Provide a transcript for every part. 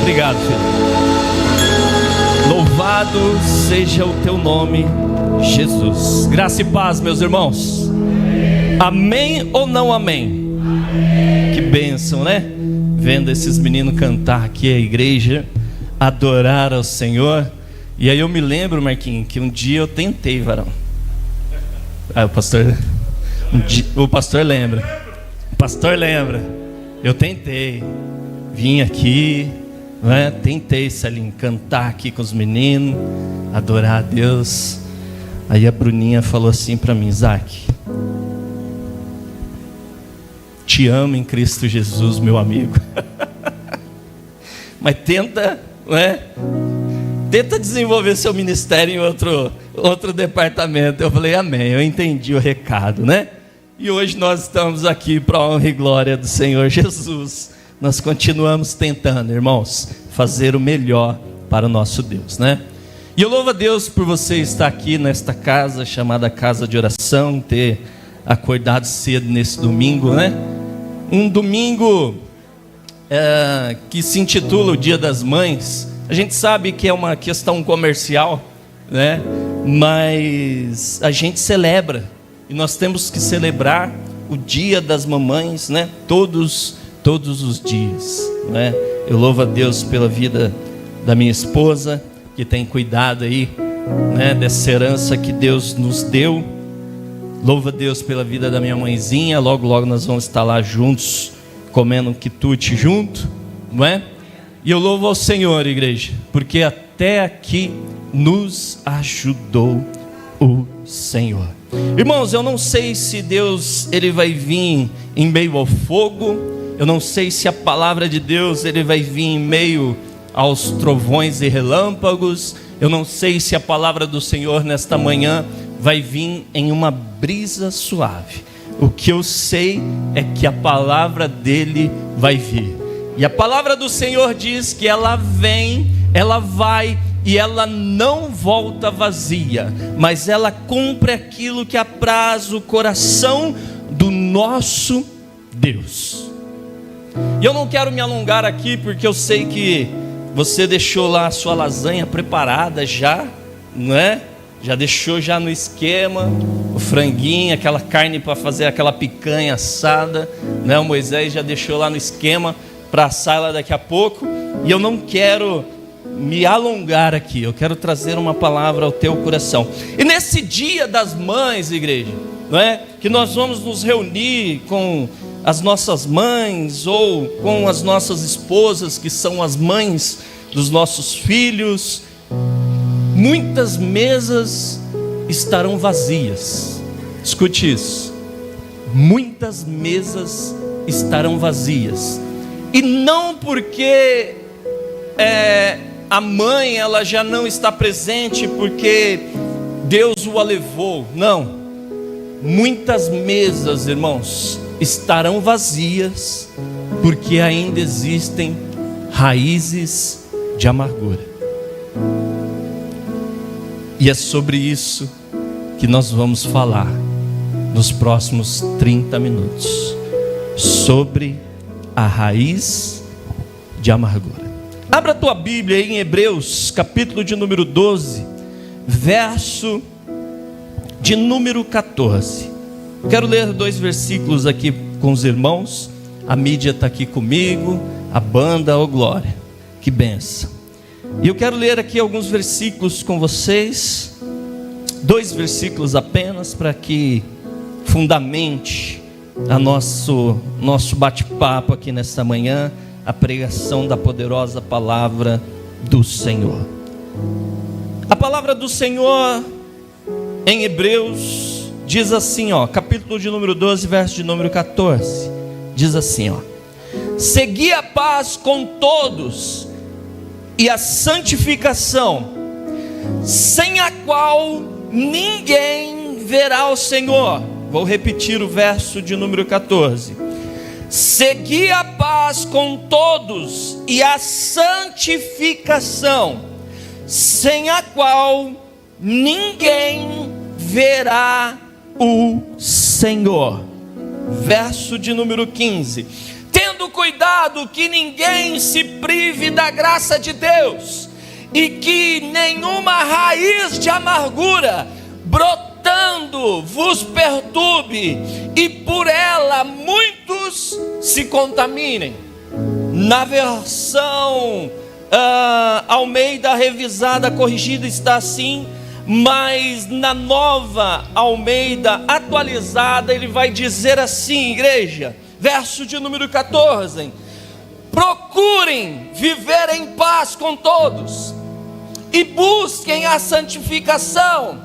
Obrigado, filho. Louvado seja o teu nome, Jesus. Graça e paz, meus irmãos. Amém ou não amém? Amém. Que bênção, né? Vendo esses meninos cantar aqui a igreja, adorar ao Senhor. E aí eu me lembro, Marquinhos, que um dia eu tentei, varão. O pastor lembra. O pastor lembra. Eu tentei. Vim aqui, né? Tentei, Celinho, cantar aqui com os meninos, adorar a Deus. Aí a Bruninha falou assim para mim: Isaac, te amo em Cristo Jesus, meu amigo. Mas tenta, né? Tenta desenvolver seu ministério em outro departamento. Eu falei, amém, eu entendi o recado, né? E hoje nós estamos aqui para a honra e glória do Senhor Jesus. Nós continuamos tentando, irmãos, fazer o melhor para o nosso Deus, né? E eu louvo a Deus por você estar aqui nesta casa, chamada Casa de Oração, ter acordado cedo nesse domingo, né? Um domingo que se intitula o Dia das Mães. A gente sabe que é uma questão comercial, né? Mas a gente celebra, e nós temos que celebrar o Dia das Mamães, né? Todos os dias, né? Eu louvo a Deus pela vida da minha esposa, que tem cuidado aí, né, dessa herança que Deus nos deu. Louvo a Deus pela vida da minha mãezinha. Logo nós vamos estar lá juntos, comendo um quitute junto, não é? E eu louvo ao Senhor, igreja, porque até aqui nos ajudou o Senhor. Irmãos, eu não sei se Deus ele vai vir em meio ao fogo. Eu não sei se a palavra de Deus ele vai vir em meio aos trovões e relâmpagos. Eu não sei se a palavra do Senhor nesta manhã vai vir em uma brisa suave. O que eu sei é que a palavra dele vai vir. E a palavra do Senhor diz que ela vem, ela vai e ela não volta vazia, mas ela cumpre aquilo que apraz o coração do nosso Deus. E eu não quero me alongar aqui, porque eu sei que você deixou lá a sua lasanha preparada já, não é? Já deixou já no esquema, o franguinho, aquela carne para fazer aquela picanha assada, né? O Moisés já deixou lá no esquema para assar ela daqui a pouco. E eu não quero me alongar aqui, eu quero trazer uma palavra ao teu coração. E nesse Dia das Mães, igreja, não é? Que nós vamos nos reunir com as nossas mães ou com as nossas esposas, que são as mães dos nossos filhos. Muitas mesas estarão vazias. Escute isso. Muitas mesas estarão vazias. E não porque a mãe ela já não está presente porque Deus o levou. Não. Muitas mesas, irmãos, estarão vazias porque ainda existem raízes de amargura. E é sobre isso que nós vamos falar nos próximos 30 minutos. Sobre a raiz de amargura. Abra a tua Bíblia aí em Hebreus, capítulo de número 12, verso de número 14. Quero ler 2 versículos aqui com os irmãos. A mídia está aqui comigo, a banda, ô glória, que benção. E eu quero ler aqui alguns versículos com vocês, 2 versículos apenas, para que fundamente a nosso bate-papo aqui nesta manhã, a pregação da poderosa palavra do Senhor. A palavra do Senhor em Hebreus diz assim, ó, capítulo de número 12, verso de número 14, diz assim, ó: segui a paz com todos e a santificação, sem a qual ninguém verá o Senhor. Vou repetir o verso de número 14. Segui a paz com todos e a santificação, sem a qual ninguém verá o Senhor. Verso de número 15. Tendo tendo cuidado que ninguém se prive da graça de Deus, e que nenhuma raiz de amargura brotando vos perturbe, e por ela muitos se contaminem. Na versão Almeida revisada, corrigida, está assim, mas na Nova Almeida atualizada ele vai dizer assim, igreja, verso de número 14: procurem viver em paz com todos e busquem a santificação,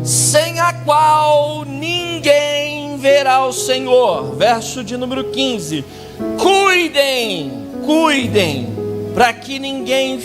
sem a qual ninguém verá o Senhor. Verso de número 15: cuidem, para que ninguém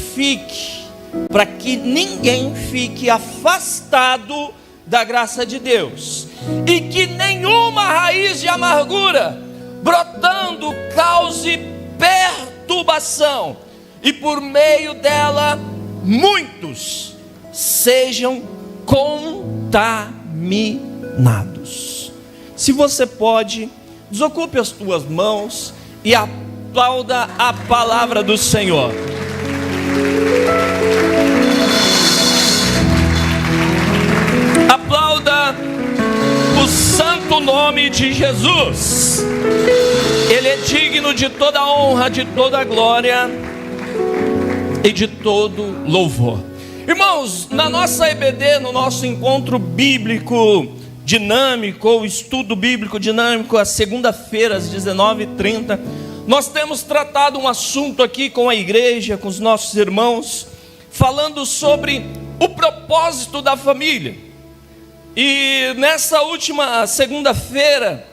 fique afastado da graça de Deus, e que nenhuma raiz de amargura brotando cause perturbação, e por meio dela muitos sejam contaminados. Se você pode, desocupe as tuas mãos e aplauda a palavra do Senhor. Aplauda o santo nome de Jesus. Ele é digno de toda honra, de toda glória e de todo louvor. Irmãos, na nossa EBD, no nosso encontro bíblico dinâmico, ou estudo bíblico dinâmico, às segunda-feira, às 19h30, nós temos tratado um assunto aqui com a igreja, com os nossos irmãos, falando sobre o propósito da família. E nessa última segunda-feira,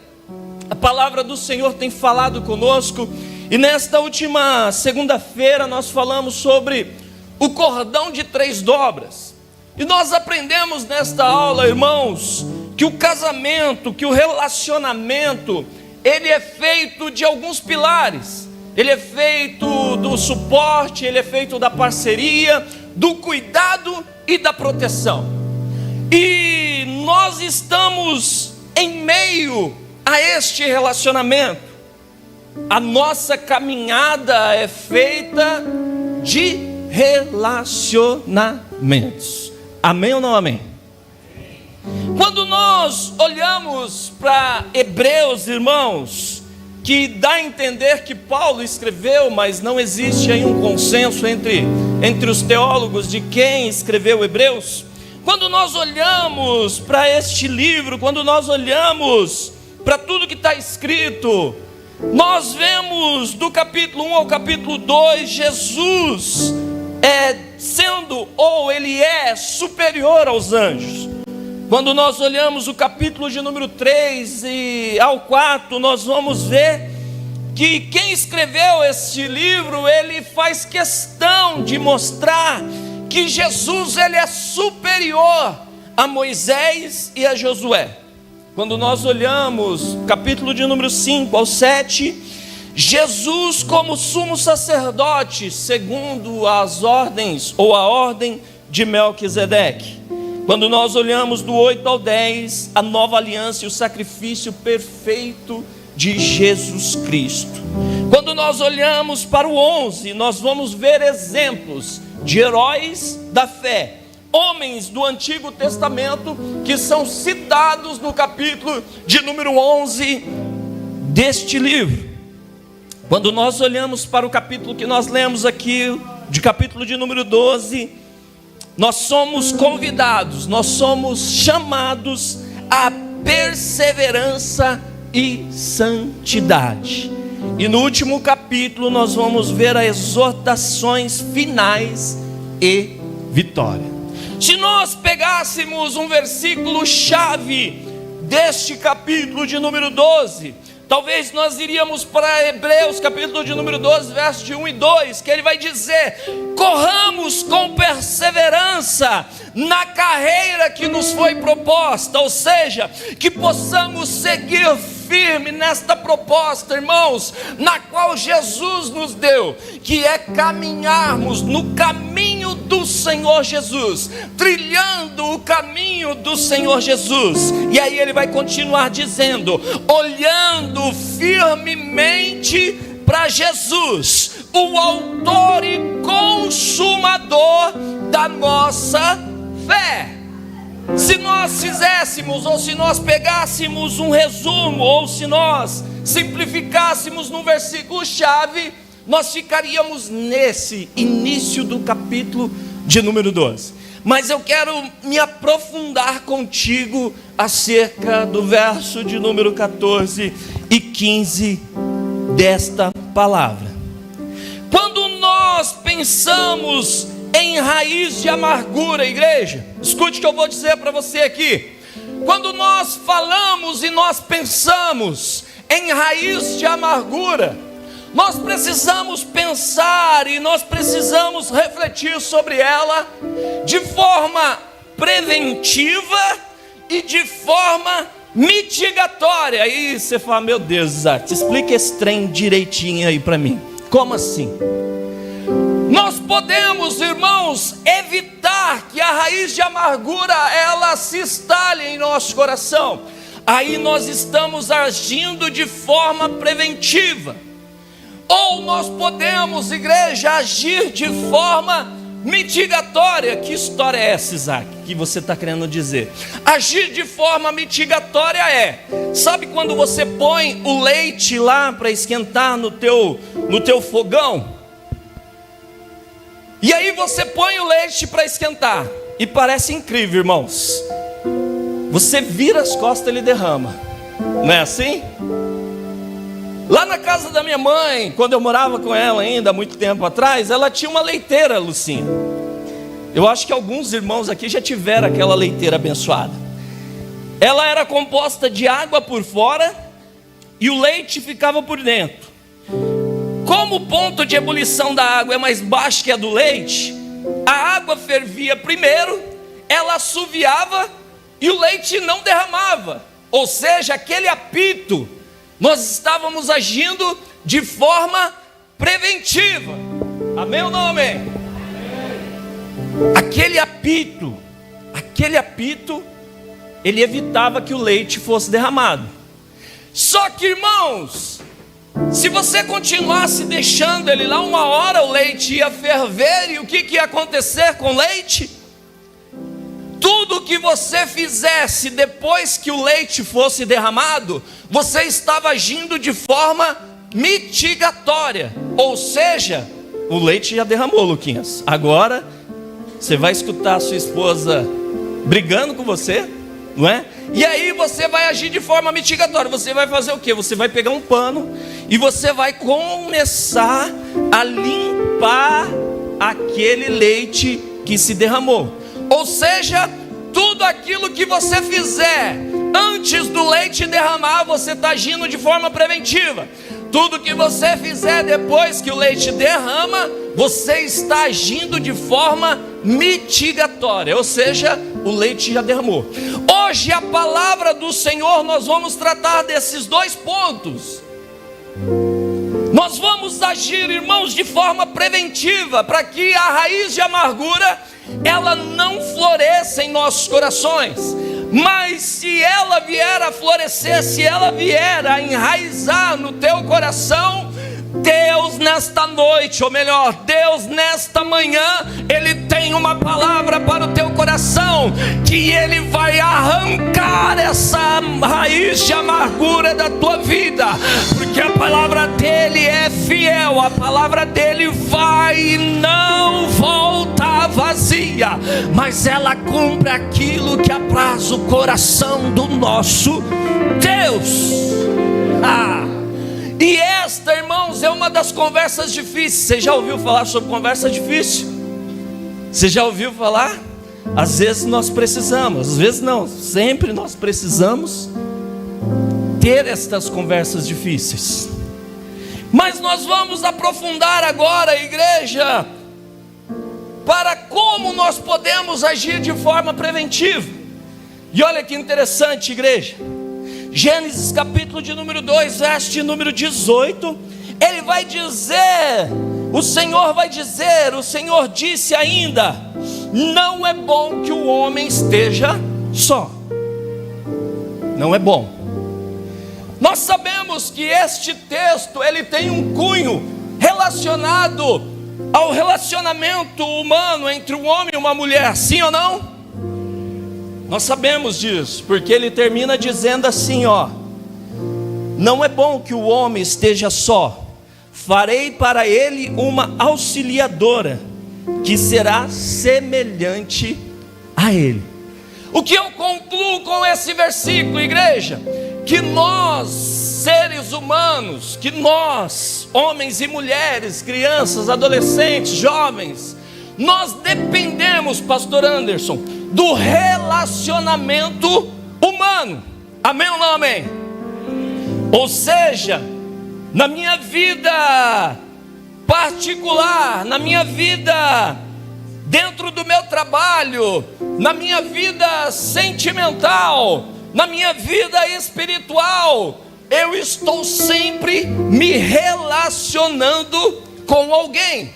a palavra do Senhor tem falado conosco, e nesta última segunda-feira nós falamos sobre o cordão de 3 dobras. E nós aprendemos nesta aula, irmãos, que o casamento, que o relacionamento, ele é feito de alguns pilares. Ele é feito do suporte, ele é feito da parceria, do cuidado e da proteção. E nós estamos em meio a este relacionamento. A nossa caminhada é feita de relacionamentos. Amém ou não amém? Quando nós olhamos para Hebreus, irmãos, que dá a entender que Paulo escreveu, mas não existe aí um consenso entre os teólogos de quem escreveu Hebreus. Quando nós olhamos para este livro, quando nós olhamos para tudo que está escrito, nós vemos do capítulo 1 ao capítulo 2, Jesus ele é superior aos anjos. Quando nós olhamos o capítulo de número 3 e ao 4, nós vamos ver que quem escreveu este livro, ele faz questão de mostrar que Jesus, ele é superior a Moisés e a Josué. Quando nós olhamos capítulo de número 5 ao 7, Jesus como sumo sacerdote, segundo as ordens ou a ordem de Melquisedeque. Quando nós olhamos do 8 ao 10, a nova aliança e o sacrifício perfeito de Jesus Cristo. Quando nós olhamos para o 11, nós vamos ver exemplos de heróis da fé, homens do Antigo Testamento, que são citados no capítulo de número 11 deste livro. Quando nós olhamos para o capítulo que nós lemos aqui, de capítulo de número 12, nós somos convidados, nós somos chamados à perseverança e santidade. E no último capítulo nós vamos ver as exortações finais e vitória. Se nós pegássemos um versículo chave deste capítulo de número 12, talvez nós iríamos para Hebreus, capítulo de número 12, versos de 1 e 2, que ele vai dizer: corramos com perseverança na carreira que nos foi proposta, ou seja, que possamos seguir firme nesta proposta, irmãos, na qual Jesus nos deu, que é caminharmos no caminho do Senhor Jesus, trilhando o caminho do Senhor Jesus. E aí ele vai continuar dizendo: olhando firmemente para Jesus, o autor e consumador da nossa fé. Se nós fizéssemos, ou se nós pegássemos um resumo, ou se nós simplificássemos num versículo-chave, nós ficaríamos nesse início do capítulo de número 12. Mas eu quero me aprofundar contigo acerca do verso de número 14 e 15 desta palavra. Quando nós pensamos em raiz de amargura, igreja, escute o que eu vou dizer para você aqui. Quando nós falamos e nós pensamos em raiz de amargura, nós precisamos pensar e nós precisamos refletir sobre ela de forma preventiva e de forma mitigatória. Aí você fala: meu Deus, Isaac, explica esse trem direitinho aí para mim. Como assim? Nós podemos, irmãos, evitar que a raiz de amargura ela se instale em nosso coração. Aí nós estamos agindo de forma preventiva. Ou nós podemos, igreja, agir de forma mitigatória. Que história é essa, Isaac, que você está querendo dizer? Agir de forma mitigatória sabe quando você põe o leite lá para esquentar no teu fogão? E aí você põe o leite para esquentar, e parece incrível, irmãos. Você vira as costas, ele derrama. Não é assim? Lá na casa da minha mãe, quando eu morava com ela ainda, há muito tempo atrás, ela tinha uma leiteira, Lucinha. Eu acho que alguns irmãos aqui já tiveram aquela leiteira abençoada. Ela era composta de água por fora e o leite ficava por dentro. Como o ponto de ebulição da água é mais baixo que a do leite, a água fervia primeiro, ela assoviava e o leite não derramava. Ou seja, aquele apito, nós estávamos agindo de forma preventiva. Amém ou não amém? Amém. Aquele apito, ele evitava que o leite fosse derramado. Só que, irmãos, se você continuasse deixando ele lá, uma hora o leite ia ferver, e o que ia acontecer com o leite? Tudo que você fizesse depois que o leite fosse derramado, você estava agindo de forma mitigatória. Ou seja, o leite já derramou, Luquinhas. Agora você vai escutar a sua esposa brigando com você, não é? E aí você vai agir de forma mitigatória. Você vai fazer o quê? Você vai pegar um pano e você vai começar a limpar aquele leite que se derramou. Ou seja, tudo aquilo que você fizer antes do leite derramar, você está agindo de forma preventiva. Tudo que você fizer depois que o leite derrama, você está agindo de forma mitigatória. Ou seja, o leite já derramou. Hoje a palavra do Senhor, nós vamos tratar desses dois pontos. Nós vamos agir, irmãos, de forma preventiva, para que a raiz de amargura ela não floresça em nossos corações. Mas se ela vier a florescer, se ela vier a enraizar no teu coração, Deus nesta noite, ou melhor, Deus nesta manhã, Ele tem uma palavra para o teu coração, que Ele vai arrancar essa raiz de amargura da tua vida, porque a palavra dEle é fiel, a palavra dEle vai e não volta vazia, mas ela cumpre aquilo que apraz o coração do nosso Deus. E esta, irmãos, é uma das conversas difíceis. Você já ouviu falar sobre conversa difícil? Você já ouviu falar? Às vezes nós precisamos, às vezes não, sempre nós precisamos ter estas conversas difíceis. Mas nós vamos aprofundar agora, igreja, para como nós podemos agir de forma preventiva. E olha que interessante, igreja. Gênesis capítulo de número 2, verso de número 18, ele vai dizer, o Senhor disse ainda: não é bom que o homem esteja só. Não é bom. Nós sabemos que este texto, ele tem um cunho relacionado ao relacionamento humano entre um homem e uma mulher, sim ou não? Nós sabemos disso, porque ele termina dizendo assim, ó: não é bom que o homem esteja só, farei para ele uma auxiliadora, que será semelhante a ele. O que eu concluo com esse versículo, igreja? Que nós, seres humanos, que nós, homens e mulheres, crianças, adolescentes, jovens, nós dependemos, pastor Anderson, do relacionamento humano. Amém ou não amém? Ou seja, na minha vida particular, na minha vida dentro do meu trabalho, na minha vida sentimental, na minha vida espiritual, eu estou sempre me relacionando com alguém.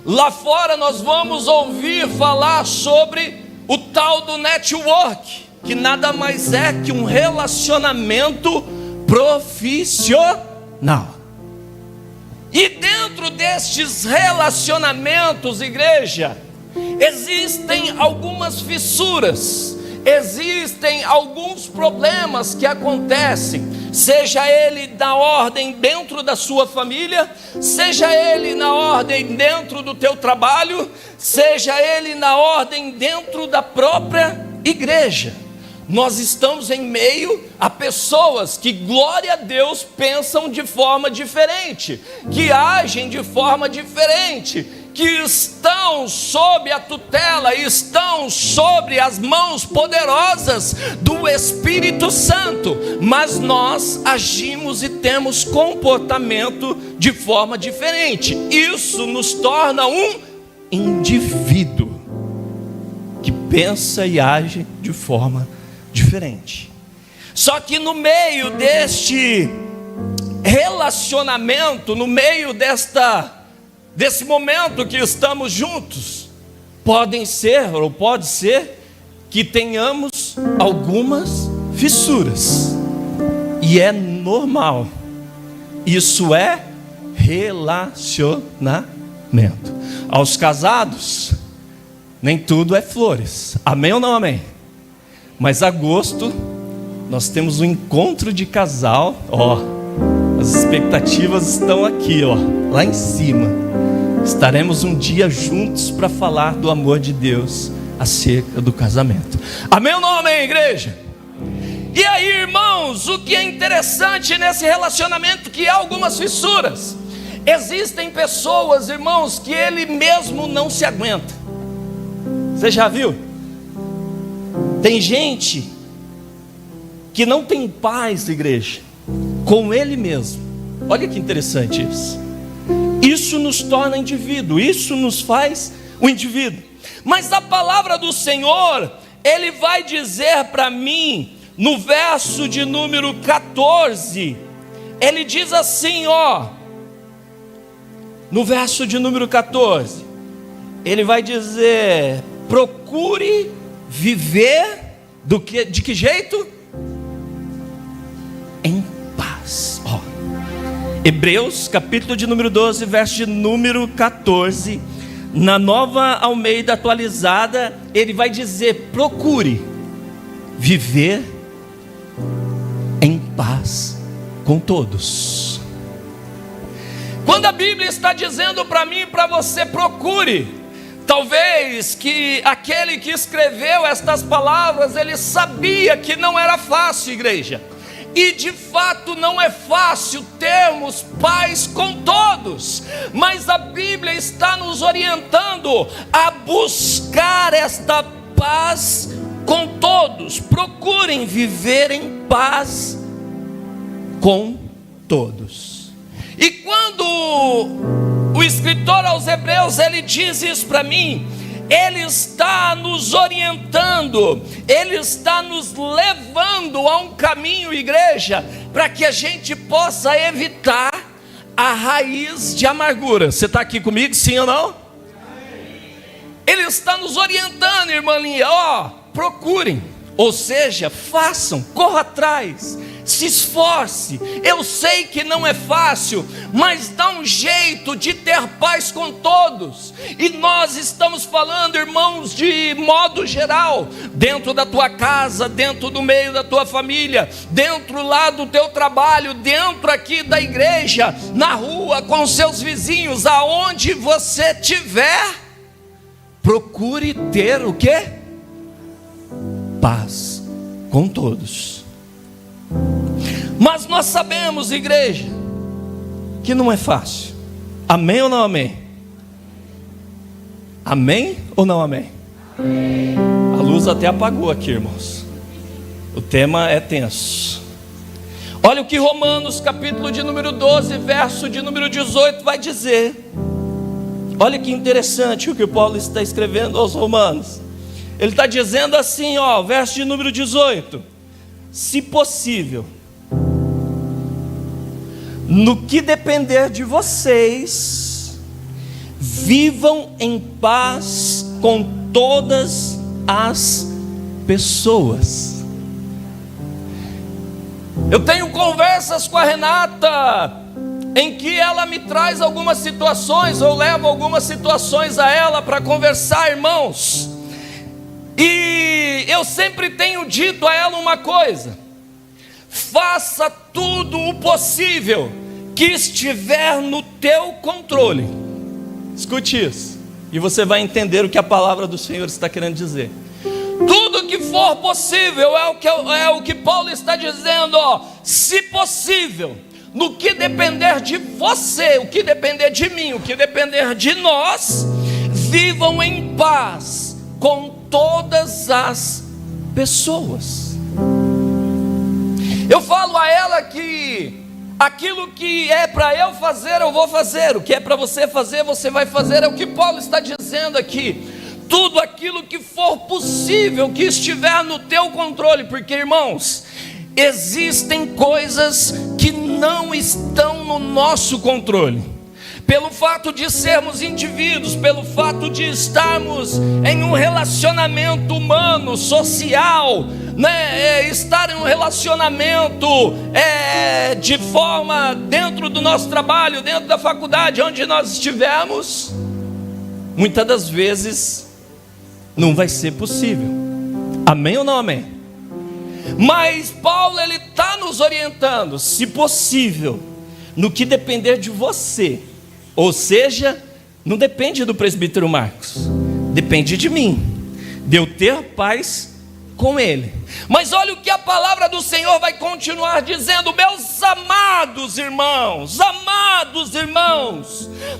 Lá fora nós vamos ouvir falar sobre o tal do network, que nada mais é que um relacionamento profissional. E dentro destes relacionamentos, igreja, existem algumas fissuras, existem alguns problemas que acontecem, seja ele na ordem dentro da sua família, seja ele na ordem dentro do teu trabalho, seja ele na ordem dentro da própria igreja. Nós estamos em meio a pessoas que, glória a Deus, pensam de forma diferente, que agem de forma diferente, que estão sob a tutela, estão sobre as mãos poderosas do Espírito Santo, mas nós agimos e temos comportamento de forma diferente. Isso nos torna um indivíduo que pensa e age de forma diferente. Só que no meio deste relacionamento, no meio desse momento que estamos juntos, pode ser que tenhamos algumas fissuras, e é normal. Isso é relacionamento. Aos casados, nem tudo é flores, amém ou não amém? Mas agosto, nós temos um encontro de casal, ó, as expectativas estão aqui, ó, lá em cima. Estaremos um dia juntos para falar do amor de Deus acerca do casamento. Amém ou não amém, igreja? E aí, irmãos, o que é interessante nesse relacionamento, que há algumas fissuras. Existem pessoas, irmãos, que ele mesmo não se aguenta. Você já viu? Tem gente que não tem paz, igreja, com ele mesmo. Olha que interessante isso. Isso nos torna indivíduo, isso nos faz o indivíduo. Mas a palavra do Senhor, Ele vai dizer para mim, no verso de número 14, Ele diz assim, ó, no verso de número 14, Ele vai dizer: procure viver de que jeito? Em paz. Ó, Hebreus, capítulo de número 12, verso de número 14, na Nova Almeida atualizada, ele vai dizer: procure viver em paz com todos. Quando a Bíblia está dizendo para mim e para você, procure, talvez que aquele que escreveu estas palavras, ele sabia que não era fácil, igreja. E de fato não é fácil termos paz com todos, mas a Bíblia está nos orientando a buscar esta paz com todos. Procurem viver em paz com todos. E quando o escritor aos Hebreus, ele diz isso para mim, ele está nos orientando, ele está nos levando a um caminho, igreja, para que a gente possa evitar a raiz de amargura. Você está aqui comigo, sim ou não? Ele está nos orientando, irmãinha, ó, procurem, ou seja, façam, corram atrás Se esforce. Eu sei que não é fácil, mas dá um jeito de ter paz com todos. E nós estamos falando, irmãos, de modo geral, dentro da tua casa, dentro do meio da tua família, dentro lá do teu trabalho, dentro aqui da igreja, na rua, com seus vizinhos, aonde você estiver, procure ter o quê? Paz com todos. Mas nós sabemos, igreja, que não é fácil. Amém ou não amém? Amém ou não amém? Amém. A luz até apagou aqui, irmãos. O tema é tenso. Olha o que Romanos, capítulo de número 12, verso de número 18 vai dizer. Olha que interessante o que o Paulo está escrevendo aos Romanos. Ele está dizendo assim, verso de número 18: se possível, no que depender de vocês, vivam em paz com todas as pessoas. Eu tenho conversas com a Renata, em que ela me traz algumas situações, ou levo algumas situações a ela para conversar, irmãos. E eu sempre tenho dito a ela uma coisa: faça tudo o possível que estiver no teu controle. Escute isso, e você vai entender o que a palavra do Senhor está querendo dizer. Tudo que for possível, é o que Paulo está dizendo, se possível, no que depender de você, o que depender de mim, o que depender de nós, vivam em paz com todas as pessoas. Eu falo a ela que aquilo que é para eu fazer, eu vou fazer. O que é para você fazer, você vai fazer. É o que Paulo está dizendo aqui. Tudo aquilo que for possível, que estiver no teu controle. Porque, irmãos, existem coisas que não estão no nosso controle. Pelo fato de sermos indivíduos, pelo fato de estarmos em um relacionamento humano, social, estar em um relacionamento de forma dentro do nosso trabalho, dentro da faculdade, onde nós estivermos, muitas das vezes não vai ser possível. Amém ou não amém? Mas Paulo, ele está nos orientando, se possível, no que depender de você. Ou seja, não depende do presbítero Marcos, depende de mim, de eu ter paz com ele. Mas olha o que a palavra do Senhor vai continuar dizendo: meus amados irmãos,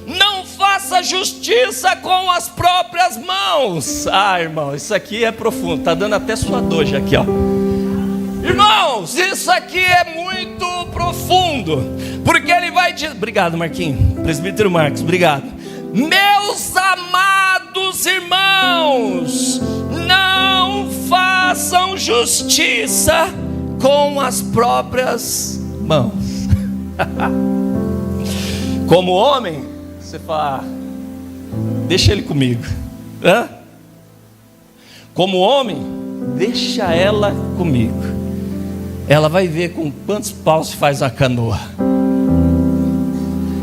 não faça justiça com as próprias mãos. Irmão, isso aqui é profundo, está dando até sua dor já aqui, Irmãos, isso aqui é muito profundo, porque ele vai dizer, obrigado Marquinhos, presbítero Marcos, obrigado. Meus amados irmãos, não façam justiça com as próprias mãos. Como homem, você fala, deixa ele comigo. Como homem, deixa ela comigo. Ela vai ver com quantos paus se faz a canoa.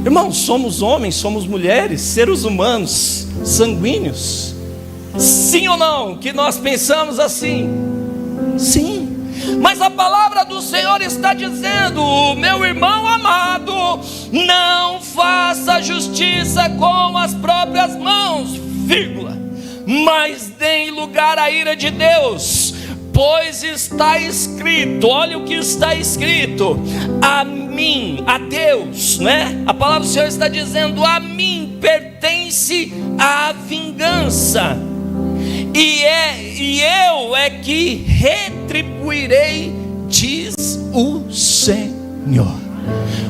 Irmãos, somos homens, somos mulheres, seres humanos, sanguíneos. Sim ou não? Que nós pensamos assim? Sim. Mas a palavra do Senhor está dizendo: meu irmão amado, não faça justiça com as próprias mãos, vírgula, mas dê lugar à ira de Deus. Pois está escrito, olha o que está escrito: a mim, a Deus, A palavra do Senhor está dizendo: a mim pertence a vingança, e eu é que retribuirei, diz o Senhor.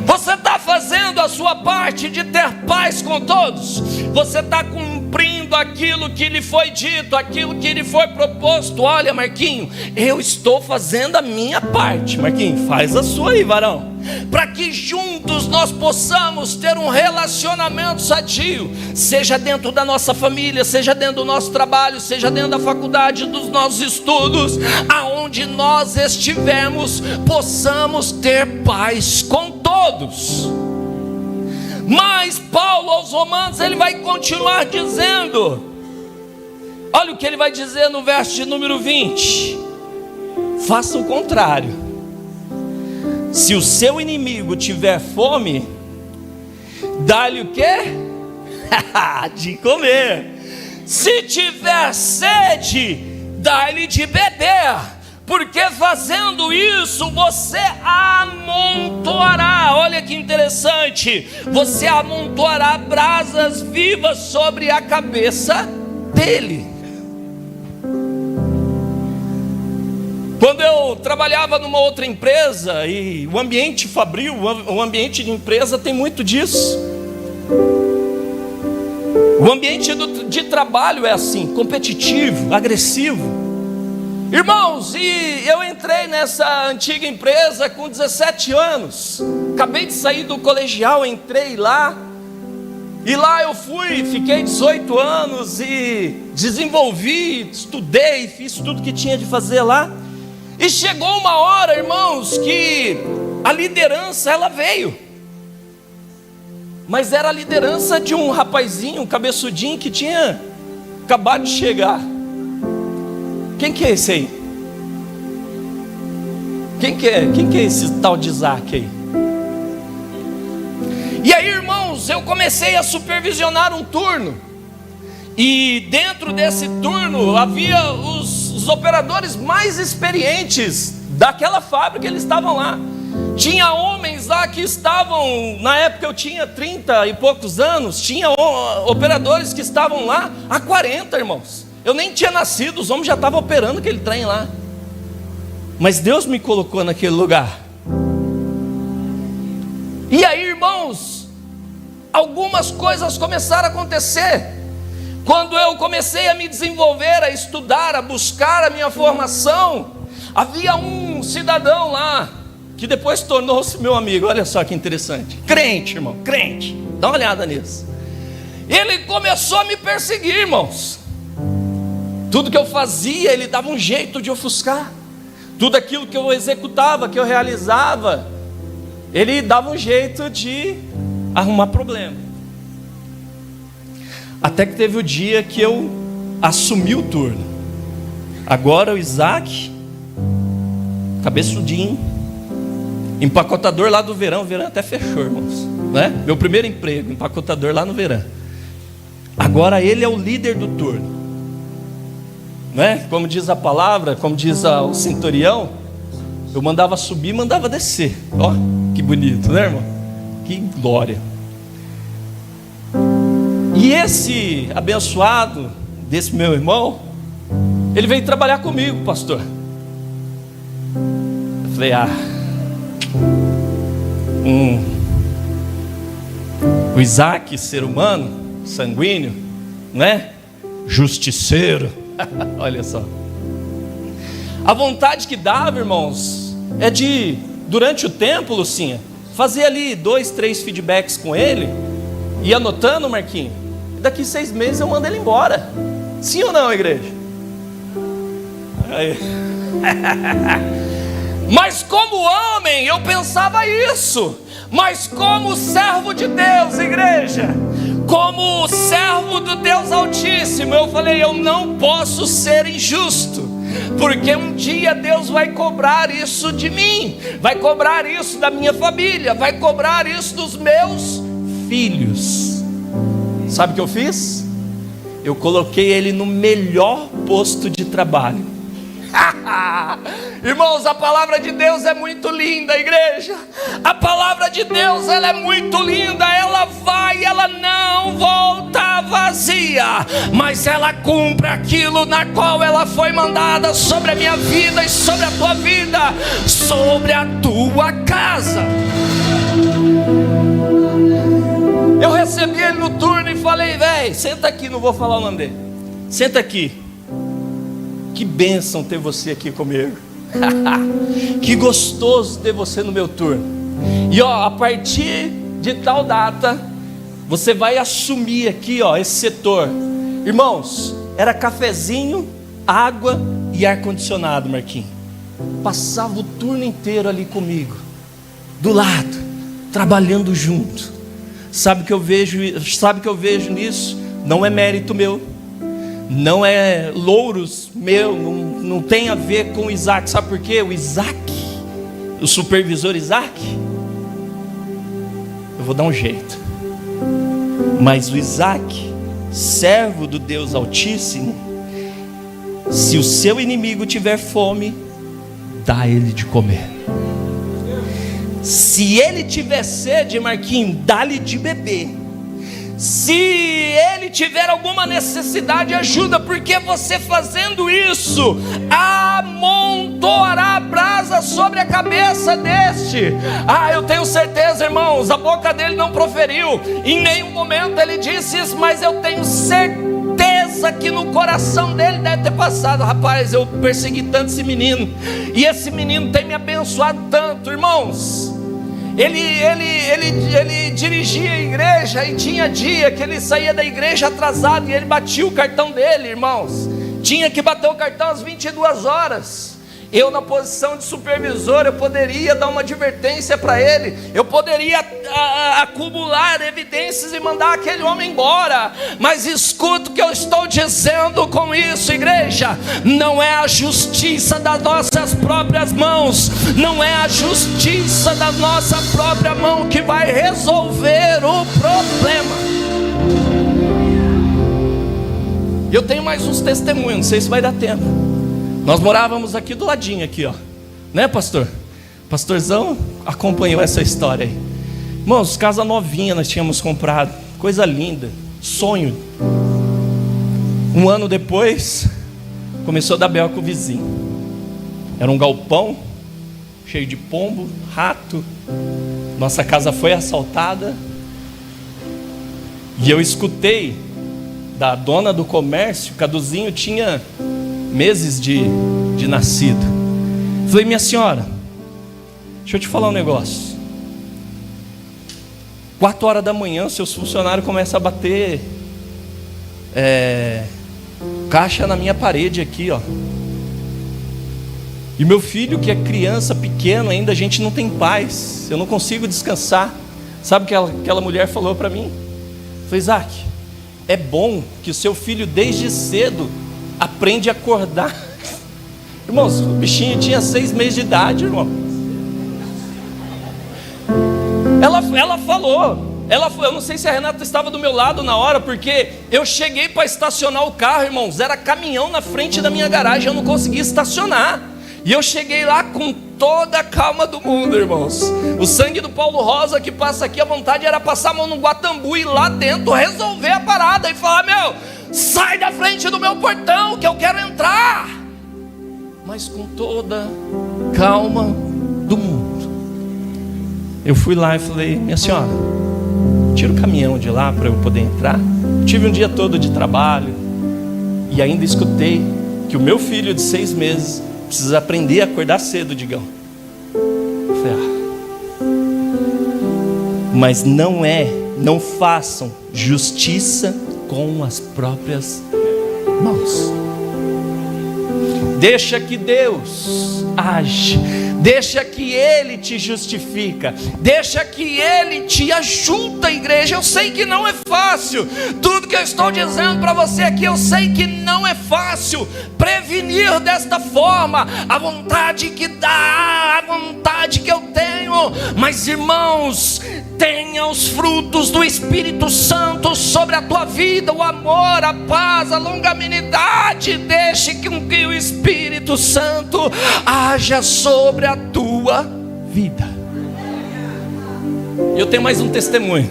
Você está fazendo a sua parte de ter paz com todos? Você está cumprindo aquilo que lhe foi dito, aquilo que lhe foi proposto. Olha, Marquinho, eu estou fazendo a minha parte. Marquinho, faz a sua aí, varão, para que juntos nós possamos ter um relacionamento sadio, seja dentro da nossa família, seja dentro do nosso trabalho, seja dentro da faculdade, dos nossos estudos, aonde nós estivermos, possamos ter paz com todos. Mas Paulo aos Romanos, ele vai continuar dizendo, olha o que ele vai dizer no verso de número 20: faça o contrário. Se o seu inimigo tiver fome, dá-lhe o quê? De comer. Se tiver sede, dá-lhe de beber, porque fazendo isso você amontoará, olha que interessante, você amontoará brasas vivas sobre a cabeça dele. Quando eu trabalhava numa outra empresa, e o ambiente fabril, o ambiente de empresa tem muito disso. O ambiente de trabalho é assim, competitivo, agressivo. Irmãos, e eu entrei nessa antiga empresa com 17 anos. Acabei de sair do colegial, entrei lá. E lá eu fiquei 18 anos e desenvolvi, estudei, fiz tudo que tinha de fazer lá. E chegou uma hora, irmãos, que a liderança ela veio. Mas era a liderança de um rapazinho, um cabeçudinho que tinha acabado de chegar. Quem que é esse aí? Quem que é esse tal de Isaac aí? E aí, irmãos, eu comecei a supervisionar um turno. E dentro desse turno havia os operadores mais experientes daquela fábrica, eles estavam lá. Tinha homens lá que estavam, na época eu tinha 30 e poucos anos, tinha operadores que estavam lá há 40, irmãos. Eu nem tinha nascido, os homens já estavam operando aquele trem lá. Mas Deus me colocou naquele lugar. E aí, irmãos, algumas coisas começaram a acontecer. Quando eu comecei a me desenvolver, a estudar, a buscar a minha formação, havia um cidadão lá, que depois tornou-se meu amigo. Olha só que interessante. Crente, irmão, crente. Dá uma olhada nisso. Ele começou a me perseguir, irmãos. Tudo que eu fazia, ele dava um jeito de ofuscar. Tudo aquilo que eu executava, que eu realizava, ele dava um jeito de arrumar problema. Até que teve o dia que eu assumi o turno. Agora o Isaac, cabeçudinho, empacotador lá do Verão. O Verão até fechou, irmãos, né? Meu primeiro emprego, empacotador lá no Verão. Agora ele é o líder do turno, né? Como diz a palavra, como diz o centurião, eu mandava subir, mandava descer. Ó, que bonito, né, irmão? Que glória. E esse abençoado desse meu irmão, ele veio trabalhar comigo, pastor. Eu falei, o Isaac, ser humano, sanguíneo, né? Justiceiro. Olha só. A vontade que dava, irmãos, é de, durante o tempo, Lucinha, fazer ali 2, 3 feedbacks com ele, e anotando, Marquinhos, daqui 6 meses eu mando ele embora. Sim ou não, igreja? Aí. Mas como homem, eu pensava isso. Mas como servo de Deus, igreja, como servo do Deus Altíssimo, eu falei, eu não posso ser injusto, porque um dia Deus vai cobrar isso de mim, vai cobrar isso da minha família, vai cobrar isso dos meus filhos. Sabe o que eu fiz? Eu coloquei ele no melhor posto de trabalho. Irmãos, a palavra de Deus é muito linda, igreja. A palavra de Deus, ela é muito linda. Ela vai, ela não volta vazia, mas ela cumpre aquilo na qual ela foi mandada sobre a minha vida e sobre a tua vida, sobre a tua casa. Eu recebi ele no turno e falei: velho, senta aqui, não vou falar o nome dele. Senta aqui. Que bênção ter você aqui comigo. Que gostoso ter você no meu turno. E ó, a partir de tal data, você vai assumir aqui, ó, esse setor. Irmãos, era cafezinho, água e ar-condicionado, Marquinhos. Passava o turno inteiro ali comigo, do lado, trabalhando junto. Sabe o que eu vejo nisso? Não é mérito meu, não é louros meu, não tem a ver com o Isaac. Sabe por quê? O Isaac, o supervisor Isaac, eu vou dar um jeito. Mas o Isaac, servo do Deus Altíssimo, se o seu inimigo tiver fome, dá ele de comer. Se ele tiver sede, Marquinhos, dá-lhe de beber. Se ele tiver alguma necessidade, ajuda, porque você fazendo isso amontoará brasa sobre a cabeça deste. Eu tenho certeza, irmãos, a boca dele não proferiu, em nenhum momento ele disse isso, mas eu tenho certeza que no coração dele deve ter passado: rapaz, eu persegui tanto esse menino, e esse menino tem me abençoado tanto. Irmãos, ele dirigia a igreja, e tinha dia que ele saía da igreja atrasado e ele batia o cartão dele, irmãos. Tinha que bater o cartão às 22 horas. Eu, na posição de supervisor, eu poderia dar uma advertência para ele, eu poderia acumular evidências e mandar aquele homem embora. Mas escuta o que eu estou dizendo com isso, igreja. Não é a justiça das nossas próprias mãos, não é a justiça da nossa própria mão que vai resolver o problema. Eu tenho mais uns testemunhos, não sei se vai dar tempo. Nós morávamos aqui do ladinho, aqui, ó, né, pastor? Pastorzão acompanhou essa história aí. Irmãos, casa novinha nós tínhamos comprado, coisa linda, sonho. Um ano depois, começou a dar bel com o vizinho. Era um galpão cheio de pombo, rato. Nossa casa foi assaltada. E eu escutei da dona do comércio, Caduzinho tinha meses de nascido. Falei: minha senhora, deixa eu te falar um negócio. 4 horas da manhã, seus funcionários começam a bater caixa na minha parede aqui, ó. E meu filho, que é criança, pequeno ainda, a gente não tem paz, eu não consigo descansar. Sabe o que aquela mulher falou para mim? Falei: Isaac, é bom que o seu filho desde cedo aprende a acordar. Irmãos, o bichinho tinha 6 meses de idade, irmão. Ela falou, eu não sei se a Renata estava do meu lado na hora, porque eu cheguei para estacionar o carro, irmãos, era caminhão na frente da minha garagem, eu não conseguia estacionar. E eu cheguei lá com toda a calma do mundo, irmãos. O sangue do Paulo Rosa que passa aqui, a vontade era passar a mão no Guatambu e lá dentro resolver a parada e falar: meu, sai da frente do meu portão que eu quero entrar. Mas com toda calma do mundo, eu fui lá e falei: minha senhora, tira o caminhão de lá para eu poder entrar. Tive um dia todo de trabalho e ainda escutei que o meu filho de 6 meses precisa aprender a acordar cedo, Digão. Eu falei: mas não façam justiça com as próprias mãos. Deixa que Deus age, deixa que Ele te justifica, deixa que Ele te ajuda, igreja. Eu sei que não é fácil, tudo que eu estou dizendo para você aqui, eu sei que não é fácil prevenir desta forma, a vontade que dá, a vontade que eu tenho. Mas irmãos, tenha os frutos do Espírito Santo sobre a tua vida: o amor, a paz, a longanimidade. Deixe que o Espírito Santo haja sobre a tua vida. Eu tenho mais um testemunho.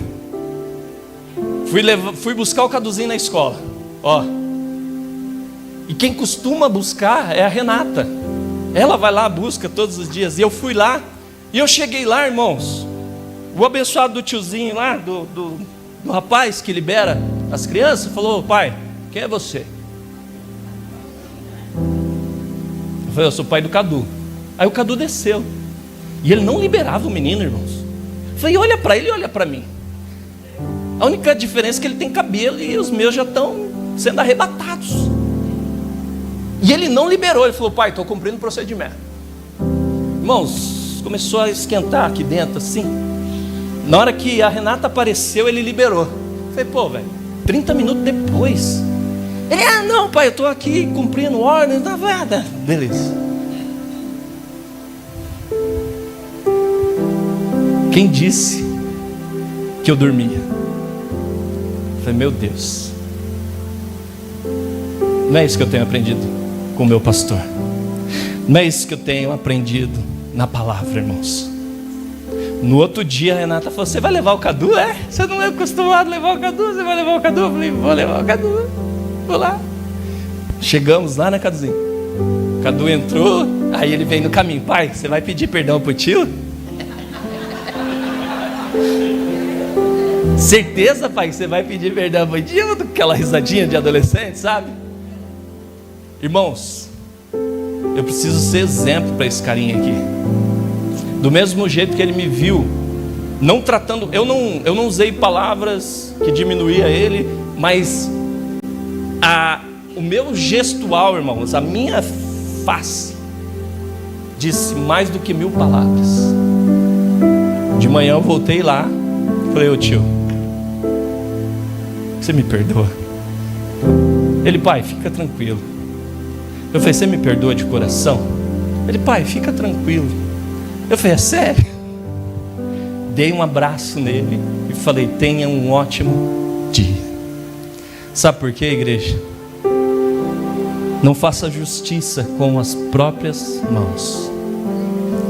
Fui buscar o Caduzinho na escola, ó. E quem costuma buscar é a Renata. Ela vai lá, busca todos os dias. E eu fui lá, e eu cheguei lá, irmãos. O abençoado do tiozinho lá, do rapaz que libera as crianças, falou: pai, quem é você? Eu falei: eu sou o pai do Cadu. Aí o Cadu desceu, e ele não liberava o menino, irmãos. Eu falei: olha para ele e olha para mim. A única diferença é que ele tem cabelo e os meus já estão sendo arrebatados. E ele não liberou. Ele falou: pai, estou cumprindo o procedimento. Irmãos, começou a esquentar aqui dentro assim. Na hora que a Renata apareceu, ele liberou. Eu falei: pô, velho, 30 minutos depois. Ele: ah, não, pai, eu estou aqui cumprindo ordem. Não, nada. Beleza. Quem disse que eu dormia? Eu falei: meu Deus, não é isso que eu tenho aprendido com o meu pastor. Não é isso que eu tenho aprendido na palavra, irmãos. No outro dia a Renata falou: você vai levar o Cadu? É? Você não é acostumado a levar o Cadu? Você vai levar o Cadu? Eu falei: vou levar o Cadu. Vou lá. Chegamos lá, né, Caduzinho? O Cadu entrou, aí ele veio no caminho: pai, você vai pedir perdão pro tio? Certeza, pai, que você vai pedir perdão pro tio? Aquela risadinha de adolescente, sabe? Irmãos, eu preciso ser exemplo para esse carinha aqui. Do mesmo jeito que ele me viu, não tratando, eu não usei palavras que diminuía ele, mas o meu gestual, irmãos, a minha face disse mais do que 1000 palavras. De manhã eu voltei lá, falei: ô tio, você me perdoa? Ele: pai, fica tranquilo. Eu falei: você me perdoa de coração? Ele: pai, fica tranquilo. Eu falei: é sério? Dei um abraço nele e falei: tenha um ótimo dia. Sabe por quê, igreja? Não faça justiça com as próprias mãos.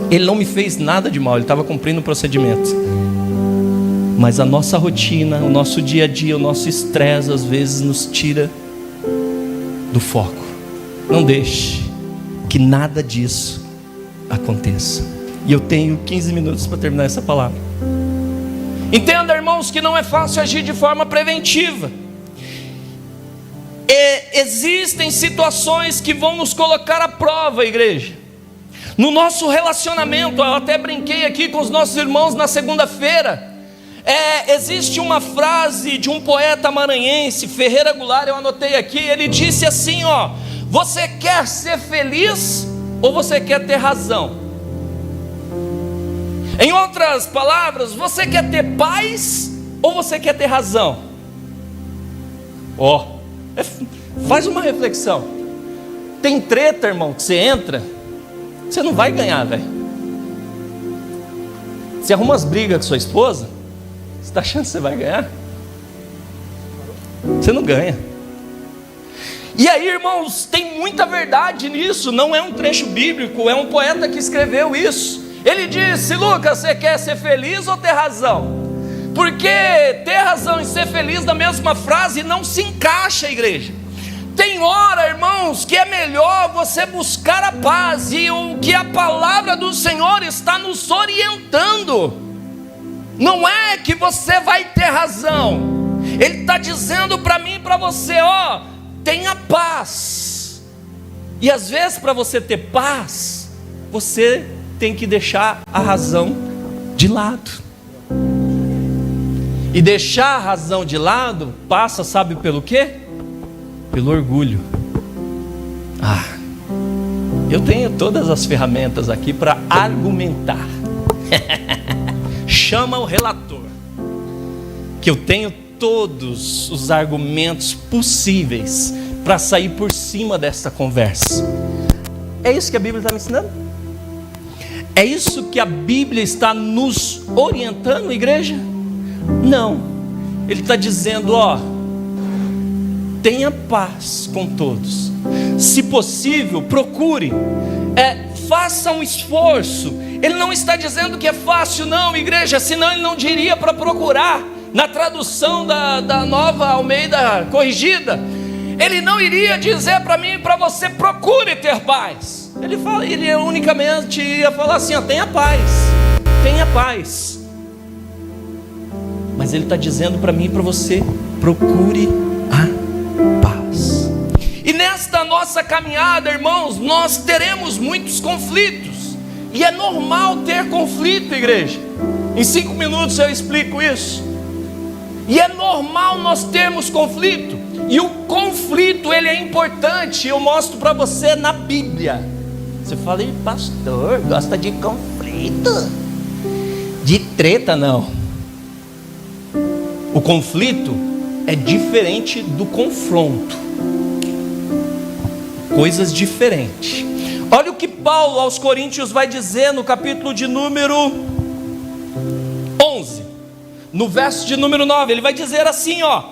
Ele não me fez nada de mal, ele estava cumprindo o procedimento. Mas a nossa rotina, o nosso dia a dia, o nosso estresse às vezes nos tira do foco. Não deixe que nada disso aconteça. E eu tenho 15 minutos para terminar essa palavra. Entenda, irmãos, que não é fácil agir de forma preventiva. Existem situações que vão nos colocar à prova, igreja. No nosso relacionamento, eu até brinquei aqui com os nossos irmãos na segunda-feira. Existe uma frase de um poeta maranhense, Ferreira Goulart, eu anotei aqui. Ele disse assim, ó: você quer ser feliz ou você quer ter razão? Em outras palavras, você quer ter paz ou você quer ter razão? Faz uma reflexão. Tem treta, irmão, que você entra, você não vai ganhar, velho. Você arruma umas brigas com sua esposa, você está achando que você vai ganhar? Você não ganha. E aí, irmãos, tem muita verdade nisso. Não é um trecho bíblico, é um poeta que escreveu isso. Ele disse: Lucas, você quer ser feliz ou ter razão? Porque ter razão e ser feliz na mesma frase não se encaixa, igreja. Tem hora, irmãos, que é melhor você buscar a paz, e o que a palavra do Senhor está nos orientando não é que você vai ter razão. Ele está dizendo para mim e para você: tenha paz. E às vezes, para você ter paz, você tem que deixar a razão de lado. E deixar a razão de lado passa, sabe pelo quê? Pelo orgulho. Eu tenho todas as ferramentas aqui para argumentar. Chama o relator, que eu tenho todos os argumentos possíveis para sair por cima dessa conversa. É isso que a Bíblia está me ensinando? É isso que a Bíblia está nos orientando, igreja? Não. Ele está dizendo: tenha paz com todos. Se possível, procure. Faça um esforço. Ele não está dizendo que é fácil, não, igreja. Senão ele não diria para procurar. Na tradução da Nova Almeida Corrigida, ele não iria dizer para mim e para você: procure ter paz. Ele unicamente ia falar assim: tenha paz. Tenha paz. mas Ele está dizendo para mim e para você: procure a paz. E nesta nossa caminhada, irmãos, nós teremos muitos conflitos, e é normal ter conflito, igreja. Em 5 minutos eu explico isso. E é normal nós termos conflito, e o conflito ele é importante. Eu mostro para você na Bíblia. Você fala: pastor, gosta de conflito, de treta? Não. O conflito é diferente do confronto, coisas diferentes. Olha o que Paulo aos Coríntios vai dizer no capítulo de número 11, no verso de número 9, ele vai dizer assim, ó: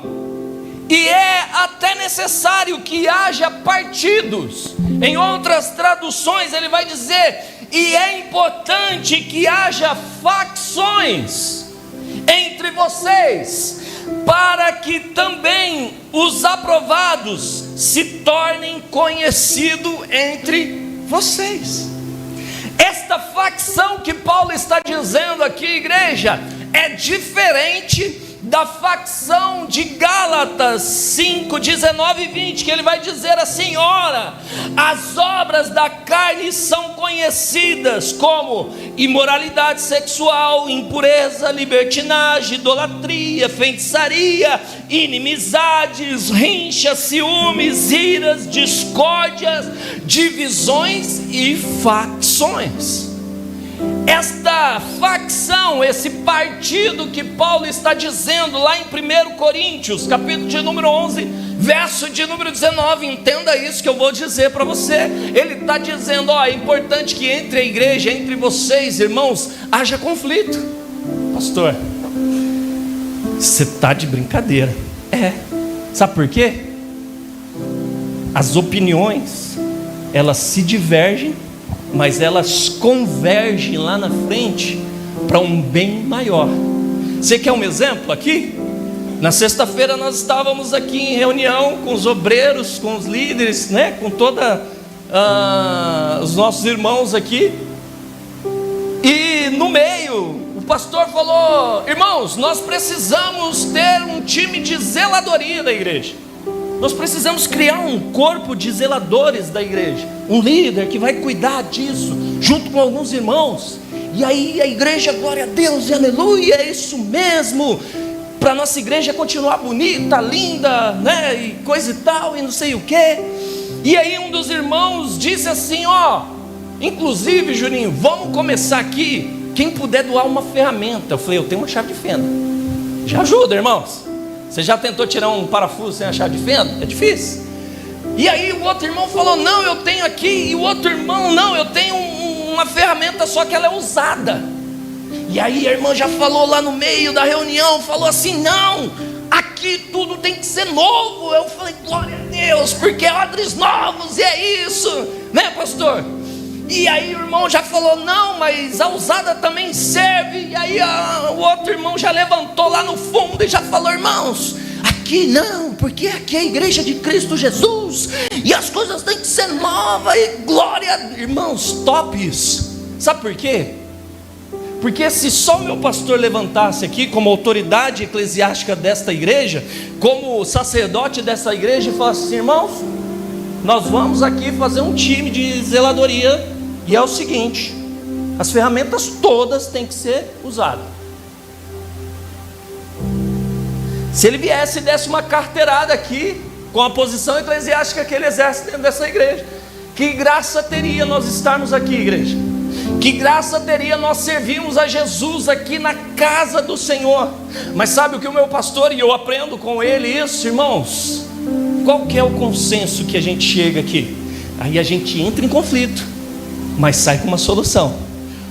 e é até necessário que haja partidos. Em outras traduções ele vai dizer: e é importante que haja facções entre vocês, para que também os aprovados se tornem conhecidos entre vocês. Esta facção que Paulo está dizendo aqui, igreja, é diferente da facção de Gálatas 5, 19 e 20, que ele vai dizer assim: ora, as obras da carne são conhecidas como imoralidade sexual, impureza, libertinagem, idolatria, feitiçaria, inimizades, rinchas, ciúmes, iras, discórdias, divisões e facções. Esta facção, esse partido que Paulo está dizendo lá em 1 Coríntios, capítulo de número 11, verso de número 19, entenda isso que eu vou dizer para você. Ele está dizendo: ó, é importante que entre a igreja, entre vocês, irmãos, haja conflito. Pastor, você está de brincadeira. Sabe por quê? As opiniões, elas se divergem, mas elas convergem lá na frente para um bem maior. Você quer um exemplo aqui? Na sexta-feira nós estávamos aqui em reunião com os obreiros, com os líderes, né? Com toda os nossos irmãos aqui. E no meio o pastor falou: irmãos, nós precisamos ter um time de zeladoria da igreja. Nós precisamos criar um corpo de zeladores da igreja, um líder que vai cuidar disso, junto com alguns irmãos. E aí a igreja, glória a Deus e aleluia, é isso mesmo, para a nossa igreja continuar bonita, linda, né, e coisa e tal, e não sei o que. E aí um dos irmãos disse assim: ó, inclusive, Juninho, vamos começar aqui, quem puder doar uma ferramenta. Eu falei: eu tenho uma chave de fenda, já ajuda, irmãos. Você já tentou tirar um parafuso sem a chave de fenda? É difícil. E aí o outro irmão falou: não, eu tenho aqui. E o outro irmão: não, eu tenho uma ferramenta, só que ela é usada. E aí a irmã já falou lá no meio da reunião, falou assim: não, aqui tudo tem que ser novo. Eu falei: glória a Deus, porque odres novos, e é isso, né, pastor? E aí o irmão já falou: não, mas a usada também serve. E aí o outro irmão já levantou lá no fundo e já falou: irmãos, aqui não, porque aqui é a igreja de Cristo Jesus, e as coisas têm que ser novas, e glória. Irmãos, top isso. Sabe por quê? Porque se só o meu pastor levantasse aqui como autoridade eclesiástica desta igreja, como sacerdote dessa igreja, e falasse assim: irmãos, nós vamos aqui fazer um time de zeladoria, e é o seguinte, as ferramentas todas têm que ser usadas. Se ele viesse e desse uma carteirada aqui, com a posição eclesiástica que ele exerce dentro dessa igreja, que graça teria nós estarmos aqui, igreja? Que graça teria nós servirmos a Jesus aqui na casa do Senhor? Mas sabe o que o meu pastor, e eu aprendo com ele isso, irmãos, qual que é o consenso que a gente chega aqui? Aí a gente entra em conflito, mas sai com uma solução.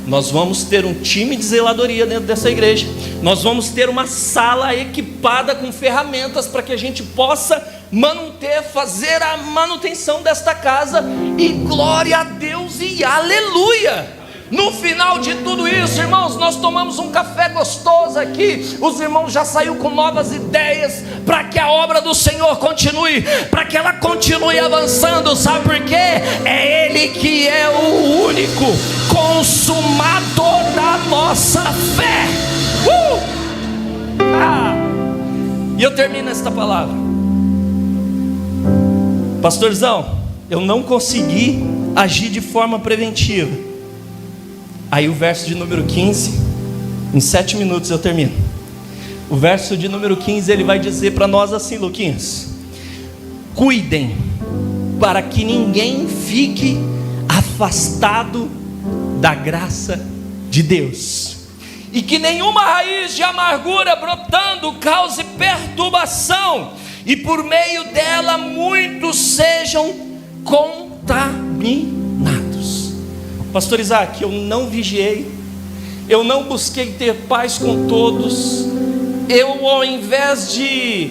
Nós vamos ter um time de zeladoria dentro dessa igreja. Nós vamos ter uma sala equipada com ferramentas para que a gente possa fazer a manutenção desta casa. E glória a Deus e aleluia. No final de tudo isso, irmãos, nós tomamos um café gostoso aqui. Os irmãos já saíram com novas ideias para que a obra do Senhor continue, para que ela continue avançando. Sabe por quê? É Ele que é o único consumador da nossa fé. E eu termino esta palavra. Pastorzão, eu não consegui agir de forma preventiva. Aí o verso de número 15, em 7 minutos eu termino. O verso de número 15, ele vai dizer para nós assim, Luquinhas: cuidem para que ninguém fique afastado da graça de Deus, e que nenhuma raiz de amargura brotando cause perturbação, e por meio dela muitos sejam contaminados. Pastor Isaac, eu não vigiei, eu não busquei ter paz com todos, eu, ao invés de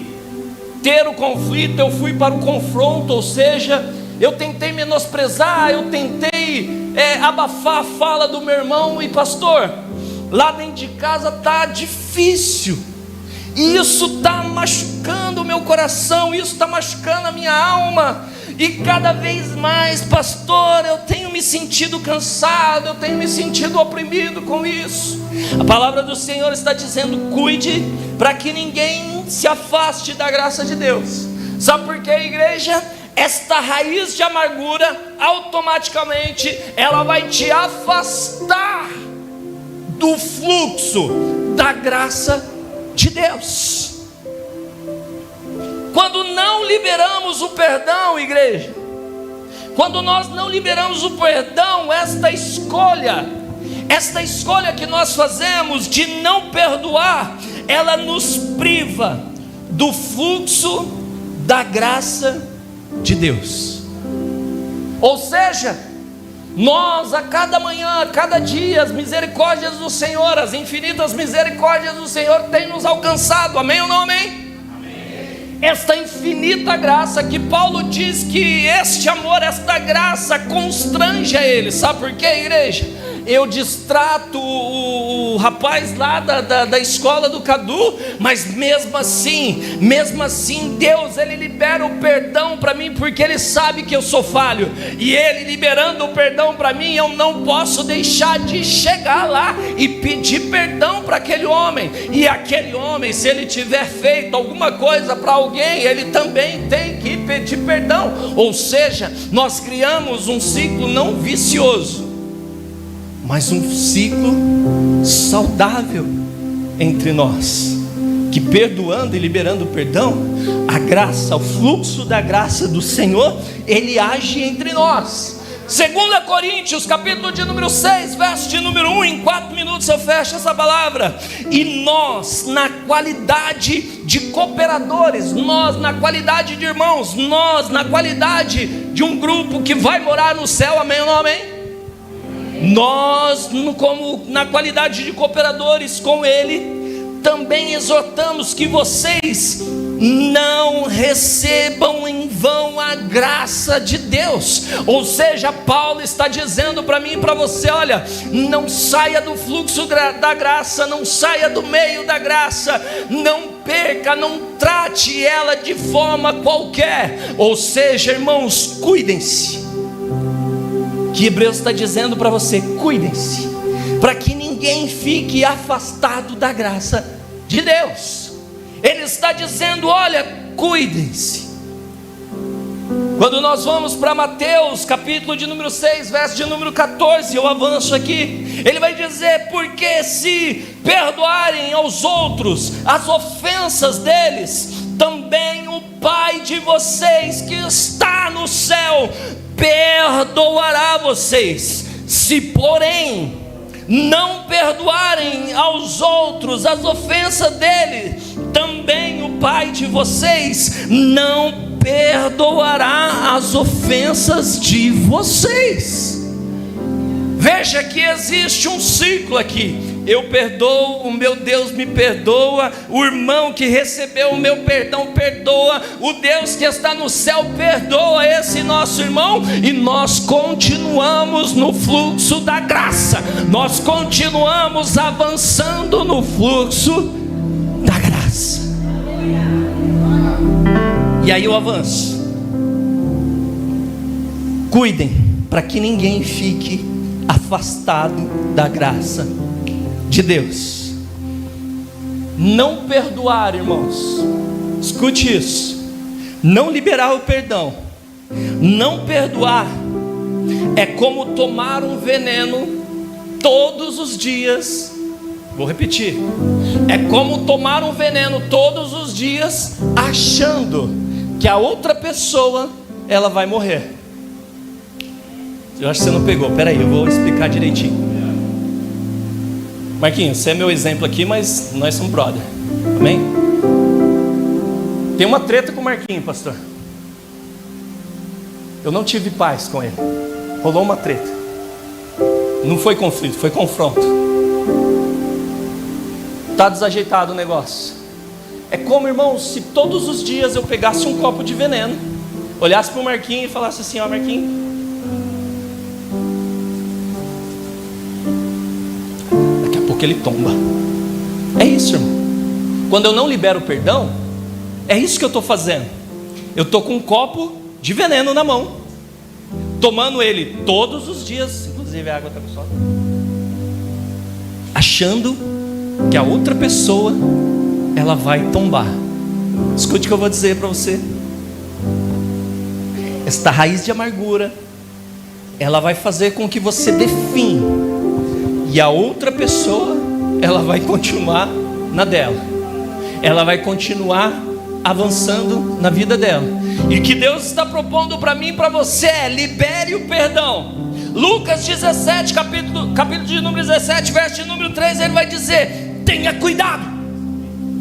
ter o conflito, eu fui para o confronto, ou seja, eu tentei menosprezar, eu tentei abafar a fala do meu irmão. E pastor, lá dentro de casa está difícil, e isso está machucando o meu coração, isso está machucando a minha alma, e cada vez mais, pastor, eu tenho me sentido cansado, eu tenho me sentido oprimido com isso. A palavra do Senhor está dizendo: cuide para que ninguém se afaste da graça de Deus. Sabe por quê, igreja? Esta raiz de amargura, automaticamente, ela vai te afastar do fluxo da graça de Deus. Quando não liberamos o perdão, igreja, quando nós não liberamos o perdão, esta escolha que nós fazemos de não perdoar, ela nos priva do fluxo da graça de Deus. Ou seja, nós a cada manhã, a cada dia, as misericórdias do Senhor, as infinitas misericórdias do Senhor têm nos alcançado, amém ou não amém? Esta infinita graça que Paulo diz que este amor, esta graça constrange a ele. Sabe por quê, igreja? Eu distrato o rapaz lá da escola do Cadu, mas mesmo assim, Deus, Ele libera o perdão para mim, porque Ele sabe que eu sou falho, e Ele liberando o perdão para mim, eu não posso deixar de chegar lá e pedir perdão para aquele homem, e aquele homem, se ele tiver feito alguma coisa para alguém, ele também tem que pedir perdão. Ou seja, nós criamos um ciclo não vicioso, mas um ciclo saudável entre nós, que perdoando e liberando perdão, a graça, o fluxo da graça do Senhor, Ele age entre nós. 2 Coríntios, capítulo de número 6, verso de número 1, em 4 minutos eu fecho essa palavra. E nós, na qualidade de cooperadores, nós na qualidade de irmãos, nós na qualidade de um grupo que vai morar no céu, amém ou não amém? Nós, como na qualidade de cooperadores com Ele, também exortamos que vocês não recebam em vão a graça de Deus. Ou seja, Paulo está dizendo para mim e para você: olha, não saia do fluxo da graça, não saia do meio da graça, não perca, não trate ela de forma qualquer. Ou seja, irmãos, cuidem-se. Que Hebreus está dizendo para você: cuidem-se, para que ninguém fique afastado da graça de Deus. Ele está dizendo: olha, cuidem-se. Quando nós vamos para Mateus, capítulo de número 6, verso de número 14, eu avanço aqui, ele vai dizer: porque se perdoarem aos outros as ofensas deles, também o Pai de vocês que está no céu perdoará vocês. Se porém não perdoarem aos outros as ofensas dele, também o Pai de vocês não perdoará as ofensas de vocês. Veja que existe um ciclo aqui. Eu perdoo, o meu Deus me perdoa, o irmão que recebeu o meu perdão perdoa, o Deus que está no céu perdoa esse nosso irmão, e nós continuamos no fluxo da graça, nós continuamos avançando no fluxo da graça. E aí eu avanço. Cuidem para que ninguém fique afastado da graça de Deus. Não perdoar, irmãos, escute isso, não liberar o perdão, não perdoar, é como tomar um veneno todos os dias. Vou repetir, é como tomar um veneno todos os dias, achando que a outra pessoa, ela vai morrer. Eu acho que você não pegou, peraí, eu vou explicar direitinho. Marquinhos, você é meu exemplo aqui, mas nós somos brother, amém? Tem uma treta com o Marquinhos, pastor. Eu não tive paz com ele, rolou uma treta. Não foi conflito, foi confronto. Está desajeitado o negócio. É como, irmão, se todos os dias eu pegasse um copo de veneno, olhasse para o Marquinhos e falasse assim: ó, Marquinhos, porque ele tomba. É isso, irmão. Quando eu não libero o perdão, é isso que eu estou fazendo. Eu estou com um copo de veneno na mão, tomando ele todos os dias. Inclusive a água está pessoal, achando que a outra pessoa, ela vai tombar. Escute o que eu vou dizer para você. Esta raiz de amargura, ela vai fazer com que você dê fim, e a outra pessoa, ela vai continuar na dela, ela vai continuar avançando na vida dela. E o que Deus está propondo para mim e para você é: libere o perdão. Lucas 17, capítulo de número 17, verso de número 3, ele vai dizer: tenha cuidado,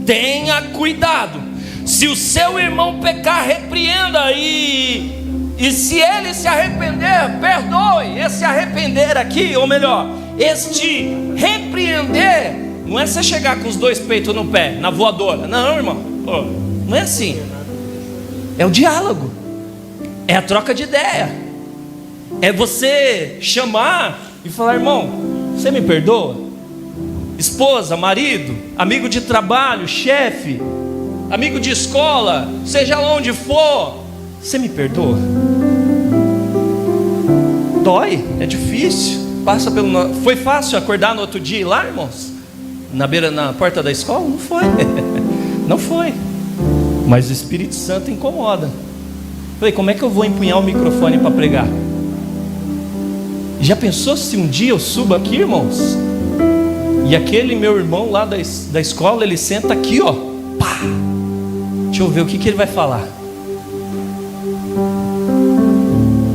tenha cuidado. Se o seu irmão pecar, repreenda, e se ele se arrepender, perdoe. Esse arrepender aqui, ou melhor, este repreender, não é você chegar com os dois peitos no pé, na voadora. Não, irmão, não é assim. É o diálogo, é a troca de ideia, é você chamar e falar: irmão, você me perdoa? Esposa, marido, amigo de trabalho, chefe, amigo de escola, seja lá onde for, você me perdoa? Dói, é difícil. Passa pelo... Foi fácil acordar no outro dia e ir lá, irmãos? Na porta da escola? Não foi. Não foi. Mas o Espírito Santo incomoda. Falei: como é que eu vou empunhar o microfone para pregar? Já pensou se um dia eu subo aqui, irmãos, e aquele meu irmão lá da escola, ele senta aqui, ó, pá, deixa eu ver o que ele vai falar.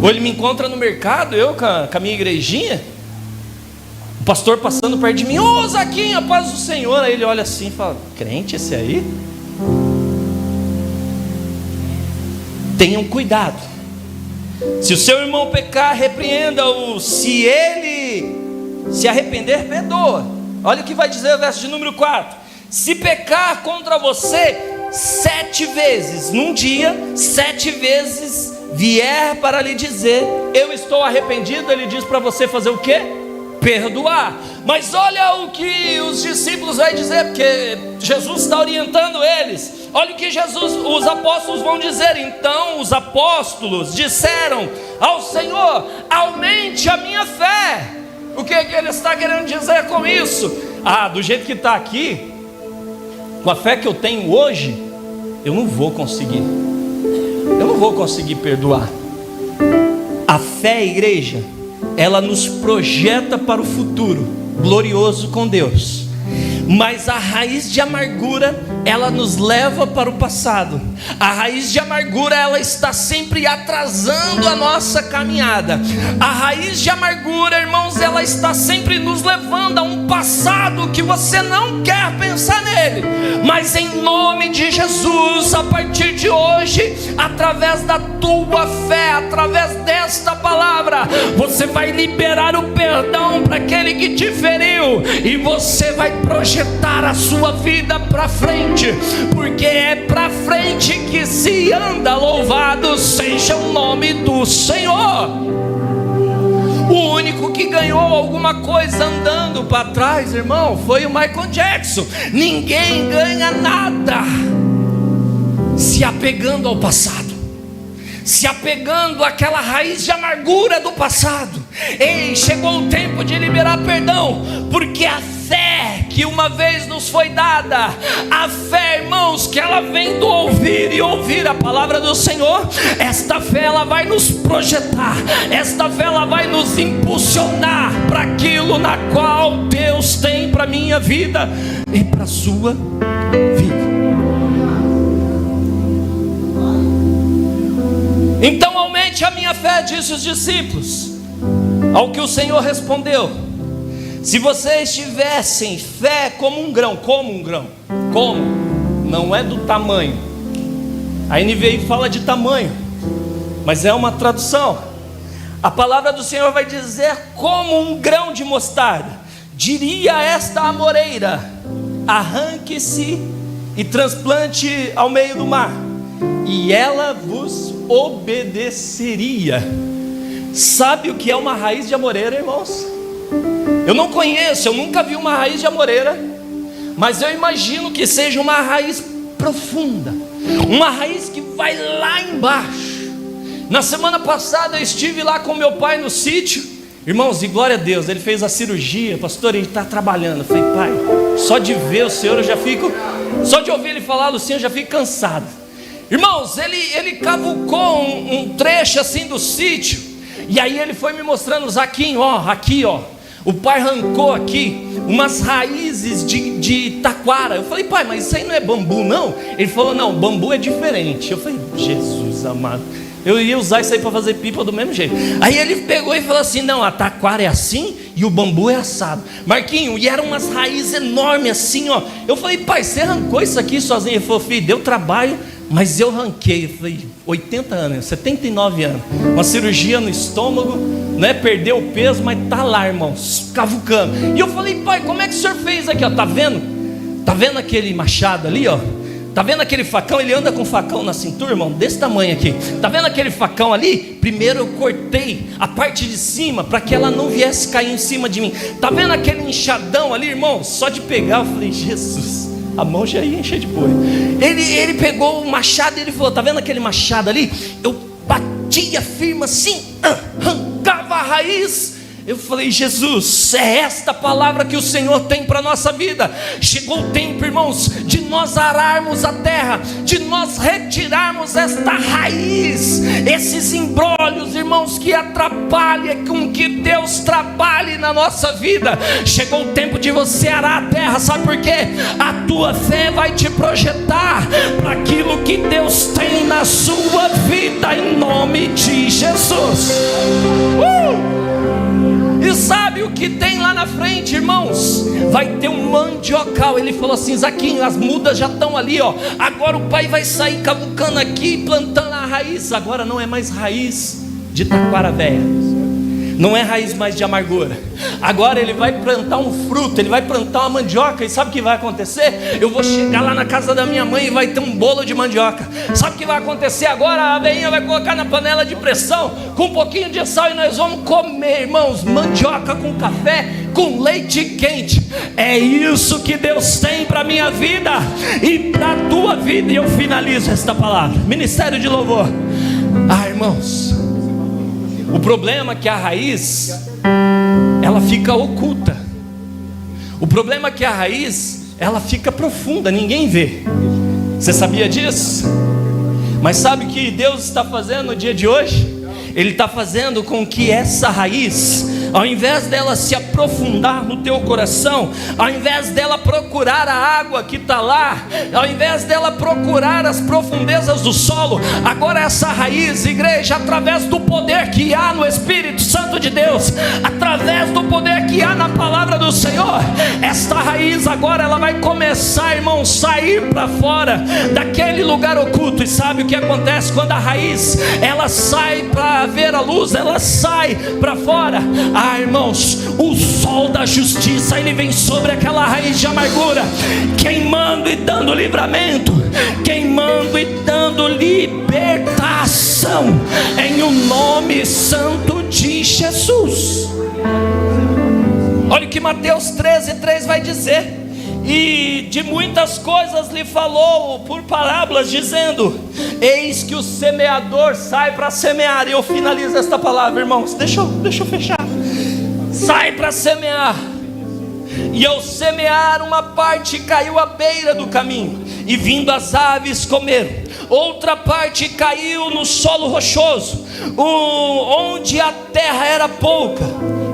Ou ele me encontra no mercado, eu com a minha igrejinha, o pastor passando perto de mim: ô Zaquinho, a paz do Senhor. Aí ele olha assim e fala: crente esse aí? Tenham cuidado. Se o seu irmão pecar, repreenda-o. Se ele se arrepender, perdoa. Olha o que vai dizer o verso de número 4: se pecar contra você 7 vezes num dia, 7 vezes vier para lhe dizer: eu estou arrependido, ele diz para você fazer o quê? Perdoar. Mas olha o que os discípulos vão dizer, porque Jesus está orientando eles. Olha o que os apóstolos vão dizer. Então os apóstolos disseram ao Senhor: aumente a minha fé. O que ele está querendo dizer com isso? Do jeito que está aqui, com a fé que eu tenho hoje, eu não vou conseguir perdoar. A fé, igreja, ela nos projeta para o futuro glorioso com Deus. Mas a raiz de amargura, ela nos leva para o passado. A raiz de amargura, ela está sempre atrasando a nossa caminhada. A raiz de amargura, irmãos, ela está sempre nos levando a um passado que você não quer pensar nele. Mas em nome de Jesus, a partir de hoje, através da tua fé, através desta palavra, você vai liberar o perdão para aquele que te feriu, e você vai projetar a sua vida para frente, porque é para frente que se anda. Louvado seja o nome do Senhor. O único que ganhou alguma coisa andando para trás, irmão, foi o Michael Jackson. Ninguém ganha nada se apegando ao passado, se apegando àquela raiz de amargura do passado. Ei, chegou o tempo de liberar perdão, porque a fé que que uma vez nos foi dada, a fé, irmãos, que ela vem do ouvir e ouvir a palavra do Senhor. Esta fé, ela vai nos projetar, esta fé, ela vai nos impulsionar para aquilo na qual Deus tem para a minha vida e para a sua vida. Então aumente a minha fé, disse os discípulos. Ao que o Senhor respondeu: se vocês tivessem fé como um grão, não é do tamanho. A NVI fala de tamanho, mas é uma tradução. A palavra do Senhor vai dizer como um grão de mostarda, diria esta amoreira: arranque-se e transplante ao meio do mar, e ela vos obedeceria. Sabe o que é uma raiz de amoreira, irmãos? Eu não conheço, eu nunca vi uma raiz de amoreira, mas eu imagino que seja uma raiz profunda, uma raiz que vai lá embaixo. Na semana passada eu estive lá com meu pai no sítio, irmãos, e glória a Deus, ele fez a cirurgia. Pastor, ele está trabalhando. Eu falei: pai, só de ver o Senhor eu já fico, só de ouvir ele falar do Senhor eu já fico cansado. Irmãos, ele cavucou um trecho assim do sítio, e aí ele foi me mostrando: Zaquinho, aqui o pai arrancou aqui umas raízes de taquara. Eu falei: pai, mas isso aí não é bambu não? Ele falou: não, bambu é diferente. Eu falei: Jesus amado, eu ia usar isso aí para fazer pipa do mesmo jeito. Aí ele pegou e falou assim: não, a taquara é assim e o bambu é assado. Marquinho, e eram umas raízes enormes assim, Eu falei: pai, você arrancou isso aqui sozinho? Ele falou: filho, deu trabalho, mas eu arranquei. Eu falei: 80 anos, 79 anos, uma cirurgia no estômago, né? Perdeu o peso, mas tá lá, irmãos, cavucando. E eu falei: pai, como é que o senhor fez aqui? Tá vendo? Tá vendo aquele machado ali, Tá vendo aquele facão? Ele anda com facão na cintura, irmão, desse tamanho aqui. Tá vendo aquele facão ali? Primeiro eu cortei a parte de cima para que ela não viesse cair em cima de mim. Tá vendo aquele enxadão ali, irmão? Só de pegar, eu falei: Jesus, a mão já ia encher de boi. Ele pegou o machado e ele falou: tá vendo aquele machado ali? Eu batia firme assim, arrancava a raiz. Eu falei: Jesus, é esta palavra que o Senhor tem para a nossa vida. Chegou o tempo, irmãos, de nós ararmos a terra, de nós retirarmos esta raiz, esses embrólios, irmãos, que atrapalham com que Deus trabalhe na nossa vida. Chegou o tempo de você arar a terra, sabe por quê? A tua fé vai te projetar para aquilo que Deus tem na sua vida, em nome de Jesus. E sabe o que tem lá na frente, irmãos? Vai ter um mandiocal. Ele falou assim: Zaquinho, as mudas já estão ali, agora o pai vai sair cavucando aqui, plantando a raiz. Agora não é mais raiz de taquara velha, não é raiz mais de amargura. Agora ele vai plantar um fruto, ele vai plantar uma mandioca. E sabe o que vai acontecer? Eu vou chegar lá na casa da minha mãe e vai ter um bolo de mandioca. Sabe o que vai acontecer agora? A abelhinha vai colocar na panela de pressão com um pouquinho de sal e nós vamos comer, irmãos, mandioca com café, com leite quente. É isso que Deus tem para a minha vida e para a tua vida. E eu finalizo esta palavra. Ministério de louvor. Irmãos, o problema é que a raiz, ela fica oculta. O problema é que a raiz, ela fica profunda, ninguém vê. Você sabia disso? Mas sabe o que Deus está fazendo no dia de hoje? Ele está fazendo com que essa raiz, ao invés dela se aprofundar no teu coração, ao invés dela procurar a água que está lá, ao invés dela procurar as profundezas do solo, agora essa raiz, igreja, através do poder que há no Espírito Santo de Deus, através do poder que há na palavra do Senhor, esta raiz agora ela vai começar, irmão, sair para fora daquele lugar oculto. E sabe o que acontece quando a raiz ela sai para ver a luz, ela sai para fora? Irmãos, o sol da justiça ele vem sobre aquela raiz de amargura, queimando e dando livramento, queimando e dando libertação, em o nome santo de Jesus. Olha o que Mateus 13:3 vai dizer: e de muitas coisas lhe falou por parábolas, dizendo: eis que o semeador sai para semear. E eu finalizo esta palavra, irmãos, deixa eu fechar. Sai para semear. E ao semear, uma parte caiu à beira do caminho, e vindo as aves comeram. Outra parte caiu no solo rochoso, onde a terra era pouca,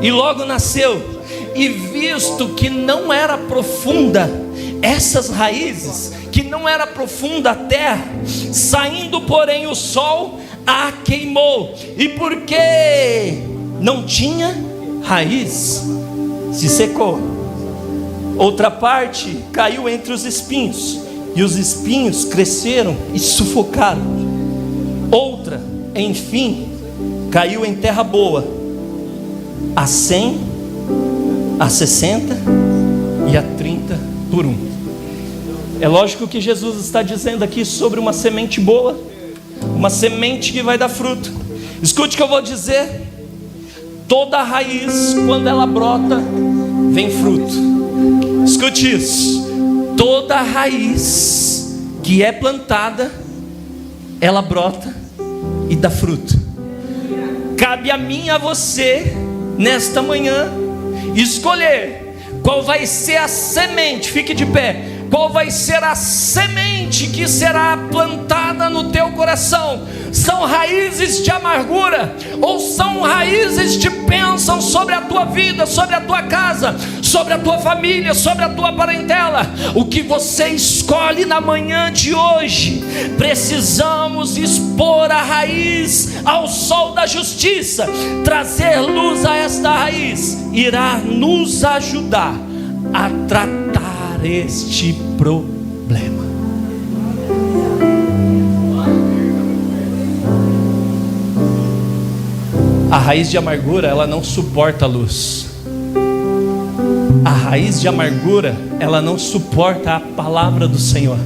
e logo nasceu. E visto que não era profunda essas raízes, que não era profunda a terra, saindo porém o sol, a queimou. E porque não tinha raiz, se secou. Outra parte caiu entre os espinhos, e os espinhos cresceram e sufocaram. Outra, enfim, caiu em terra boa, a 100, a 60 e a 30 por 1. É lógico que Jesus está dizendo aqui sobre uma semente boa, uma semente que vai dar fruto. Escute o que eu vou dizer: toda raiz, quando ela brota, vem fruto. Escute isso: toda raiz que é plantada, ela brota e dá fruto. Cabe a mim e a você, nesta manhã, escolher qual vai ser a semente. Fique de pé. Qual vai ser a semente que será plantada no teu coração? São raízes de amargura, ou são raízes de bênção sobre a tua vida, sobre a tua casa, sobre a tua família, sobre a tua parentela? O que você escolhe na manhã de hoje? Precisamos expor a raiz ao sol da justiça. Trazer luz a esta raiz irá nos ajudar a tratar este problema. A raiz de amargura, ela não suporta a luz. A raiz de amargura, ela não suporta a palavra do Senhor.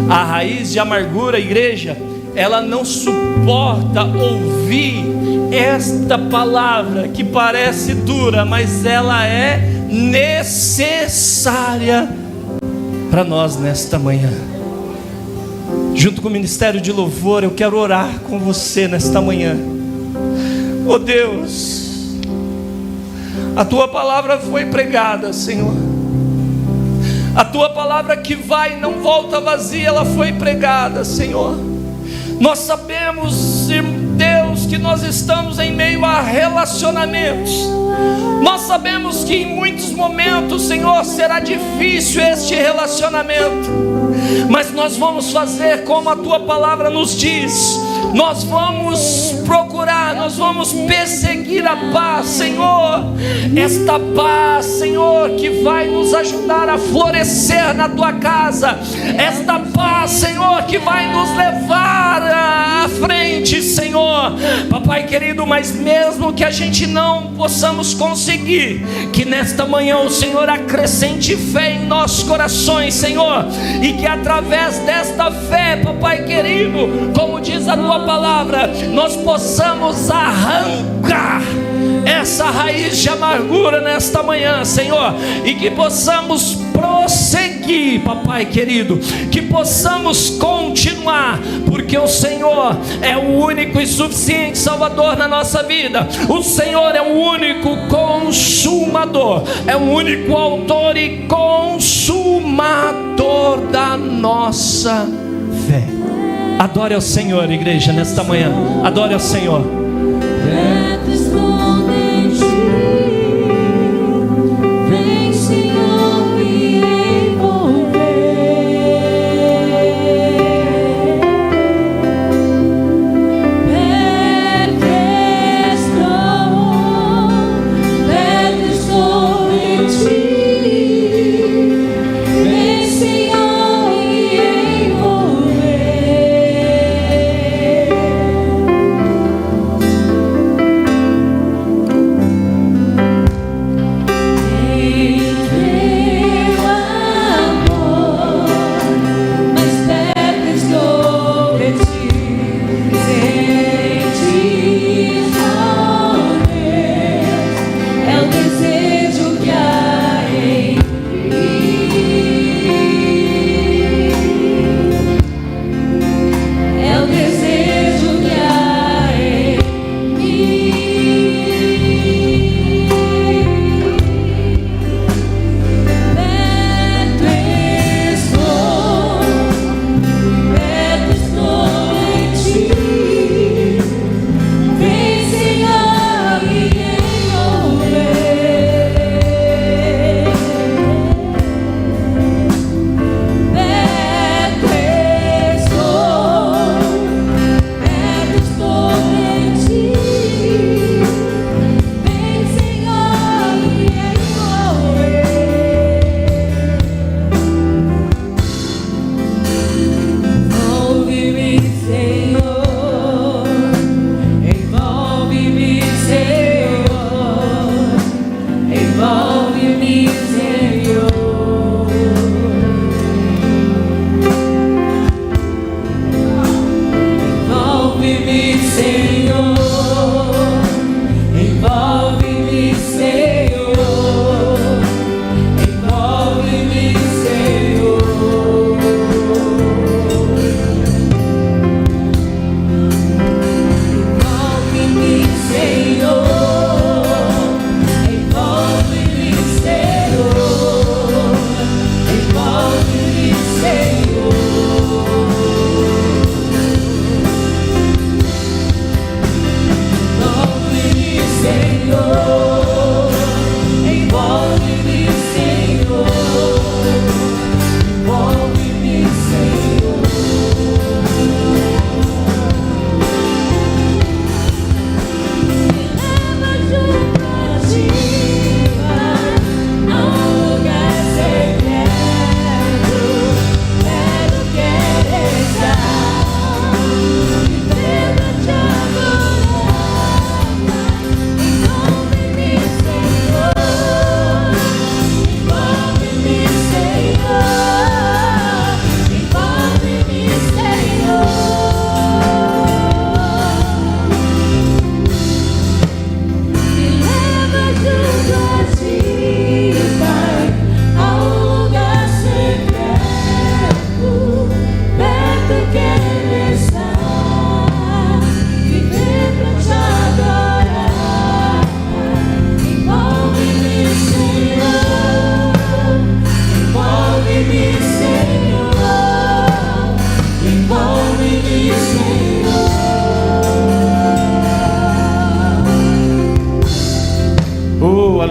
A raiz de amargura, igreja, ela não suporta ouvir esta palavra que parece dura, mas ela é necessária para nós nesta manhã. Junto com o Ministério de Louvor, eu quero orar com você nesta manhã. Oh Deus, a tua palavra foi pregada, Senhor. A tua palavra que vai e não volta vazia, ela foi pregada, Senhor. Nós sabemos, Deus, que nós estamos em meio a relacionamentos. Nós sabemos que em muitos momentos, Senhor, será difícil este relacionamento, mas nós vamos fazer como a tua palavra nos diz. Nós vamos procurar, nós vamos perseguir a paz, Senhor. Esta paz, Senhor, que vai nos ajudar a florescer na tua casa. Esta paz, Senhor, que vai nos levar à frente, Senhor. Papai querido, mas mesmo que a gente não possamos conseguir, que nesta manhã o Senhor acrescente fé em nossos corações, Senhor, e que através desta fé, Papai querido, como diz a tua palavra, nós possamos arrancar essa raiz de amargura nesta manhã, Senhor, e que possamos prosseguir, Papai querido, que possamos continuar, porque o Senhor é o único e suficiente Salvador na nossa vida. O Senhor é o único consumador, é o único autor e consumador da nossa fé. Adore ao Senhor, igreja, nesta manhã. Adore ao Senhor. Vem, Senhor, me envolver. Perto estou em ti. Vem, Senhor, me envolver.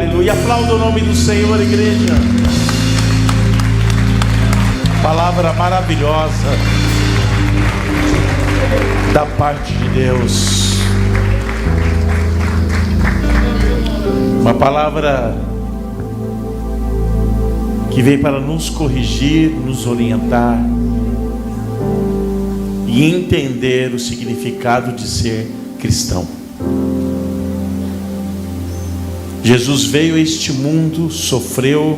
aleluia. Aplauda o nome do Senhor, igreja. Palavra maravilhosa da parte de Deus. Uma palavra que veio para nos corrigir, nos orientar e entender o significado de ser cristão. Jesus veio a este mundo, sofreu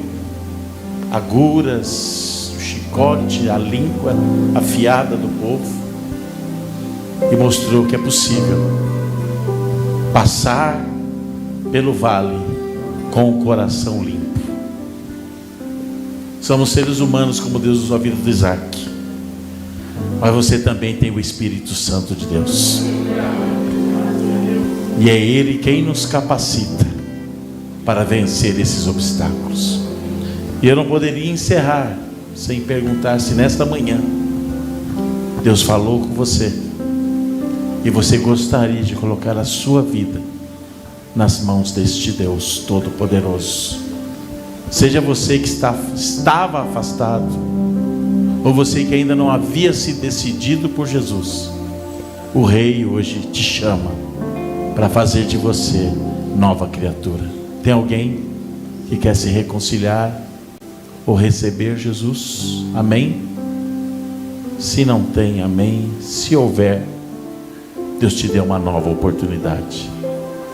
agruras, o chicote, a língua afiada do povo, e mostrou que é possível passar pelo vale com o coração limpo. Somos seres humanos, como Deus usou a vida de Isaac, mas você também tem o Espírito Santo de Deus, e é Ele quem nos capacita para vencer esses obstáculos. E eu não poderia encerrar sem perguntar se nesta manhã Deus falou com você e você gostaria de colocar a sua vida nas mãos deste Deus Todo-Poderoso. Seja você que estava afastado, ou você que ainda não havia se decidido por Jesus, o Rei hoje te chama para fazer de você nova criatura. Tem alguém que quer se reconciliar ou receber Jesus? Amém? Se não tem, amém. Se houver, Deus te dê uma nova oportunidade.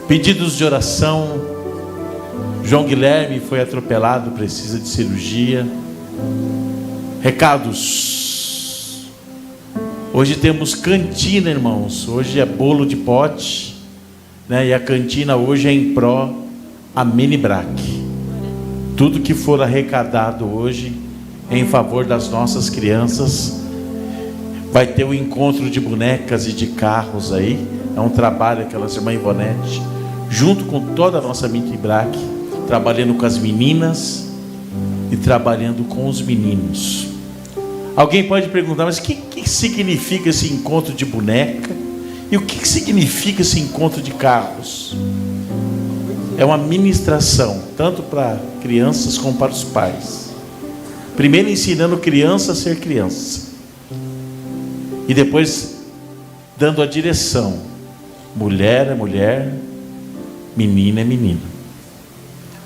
Pedidos de oração. João Guilherme foi atropelado, precisa de cirurgia. Recados. Hoje temos cantina, irmãos. Hoje é bolo de pote, né? E a cantina hoje é em pró a Minibrac. Tudo que for arrecadado hoje em favor das nossas crianças. Vai ter o encontro de bonecas e de carros aí. É um trabalho que elas, irmã Ivonete, junto com toda a nossa Minibrac, trabalhando com as meninas e trabalhando com os meninos. Alguém pode perguntar, mas o que significa esse encontro de boneca? E o que significa esse encontro de carros? É uma ministração, tanto para crianças como para os pais. Primeiro ensinando criança a ser criança, e depois dando a direção. Mulher é mulher, menina é menina.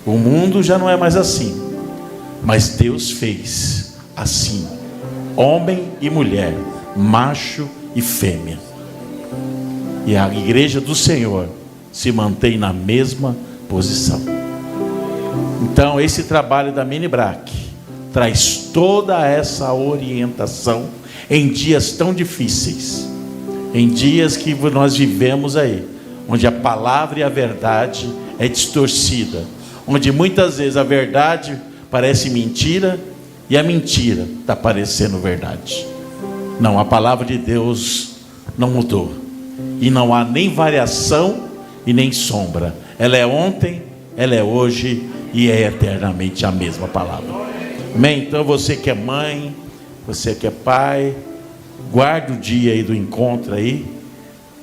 O mundo já não é mais assim, mas Deus fez assim: homem e mulher, macho e fêmea. E a igreja do Senhor se mantém na mesma posição. Então esse trabalho da Minibrac traz toda essa orientação em dias tão difíceis, em dias que nós vivemos aí, onde a palavra e a verdade é distorcida, onde muitas vezes a verdade parece mentira e a mentira está parecendo verdade. Não, a palavra de Deus não mudou, e não há nem variação e nem sombra. Ela é ontem, ela é hoje e é eternamente a mesma palavra. Amém? Então você que é mãe, você que é pai, guarde o dia aí do encontro aí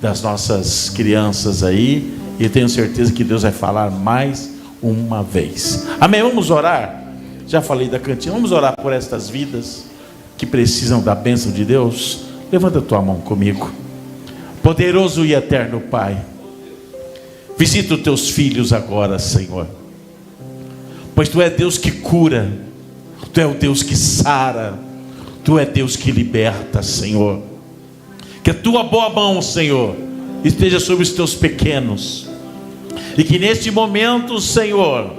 das nossas crianças aí, e tenho certeza que Deus vai falar mais uma vez. Amém? Vamos orar. Já falei da cantina. Vamos orar por estas vidas que precisam da bênção de Deus. Levanta a tua mão comigo. Poderoso e eterno Pai, visita os teus filhos agora, Senhor, pois Tu é Deus que cura, Tu é o Deus que sara, Tu é Deus que liberta, Senhor. Que a Tua boa mão, Senhor, esteja sobre os Teus pequenos, e que neste momento, Senhor,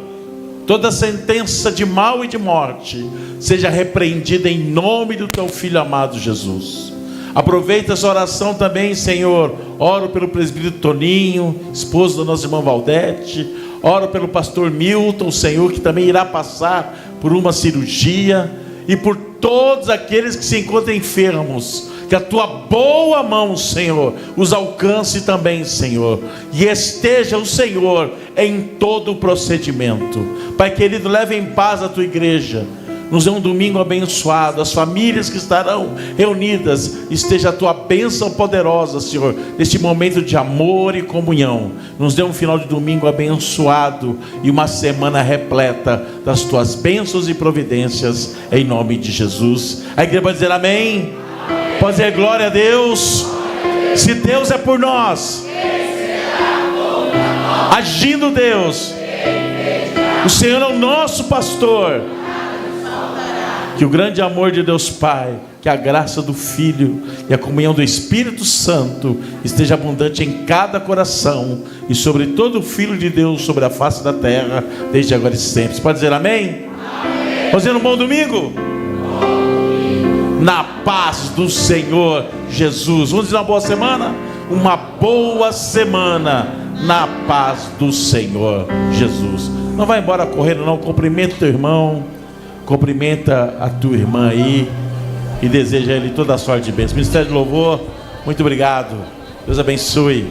toda sentença de mal e de morte seja repreendida em nome do Teu Filho amado Jesus. Aproveita essa oração também, Senhor. Oro pelo presbítero Toninho, esposo da nossa irmã Valdete. Oro pelo pastor Milton, Senhor, que também irá passar por uma cirurgia. E por todos aqueles que se encontram enfermos. Que a Tua boa mão, Senhor, os alcance também, Senhor. E esteja o Senhor em todo o procedimento. Pai querido, leve em paz a Tua igreja. Nos dê um domingo abençoado. As famílias que estarão reunidas, esteja a tua bênção poderosa, Senhor, neste momento de amor e comunhão. Nos dê um final de domingo abençoado e uma semana repleta das tuas bênçãos e providências, em nome de Jesus. A igreja vai dizer amém? Pode dizer glória a Deus. Se Deus é por nós, agindo Deus, o Senhor é o nosso pastor. Que o grande amor de Deus Pai, que a graça do Filho e a comunhão do Espírito Santo esteja abundante em cada coração e sobre todo filho de Deus sobre a face da terra, desde agora e sempre. Você pode dizer amém? Amém. Pode dizer um bom domingo? Na paz do Senhor Jesus. Vamos dizer uma boa semana? Uma boa semana na paz do Senhor Jesus. Não vai embora correndo não, cumprimenta teu irmão, cumprimenta a tua irmã aí e deseja a ele toda a sorte de bênção. Ministério de Louvor, muito obrigado. Deus abençoe.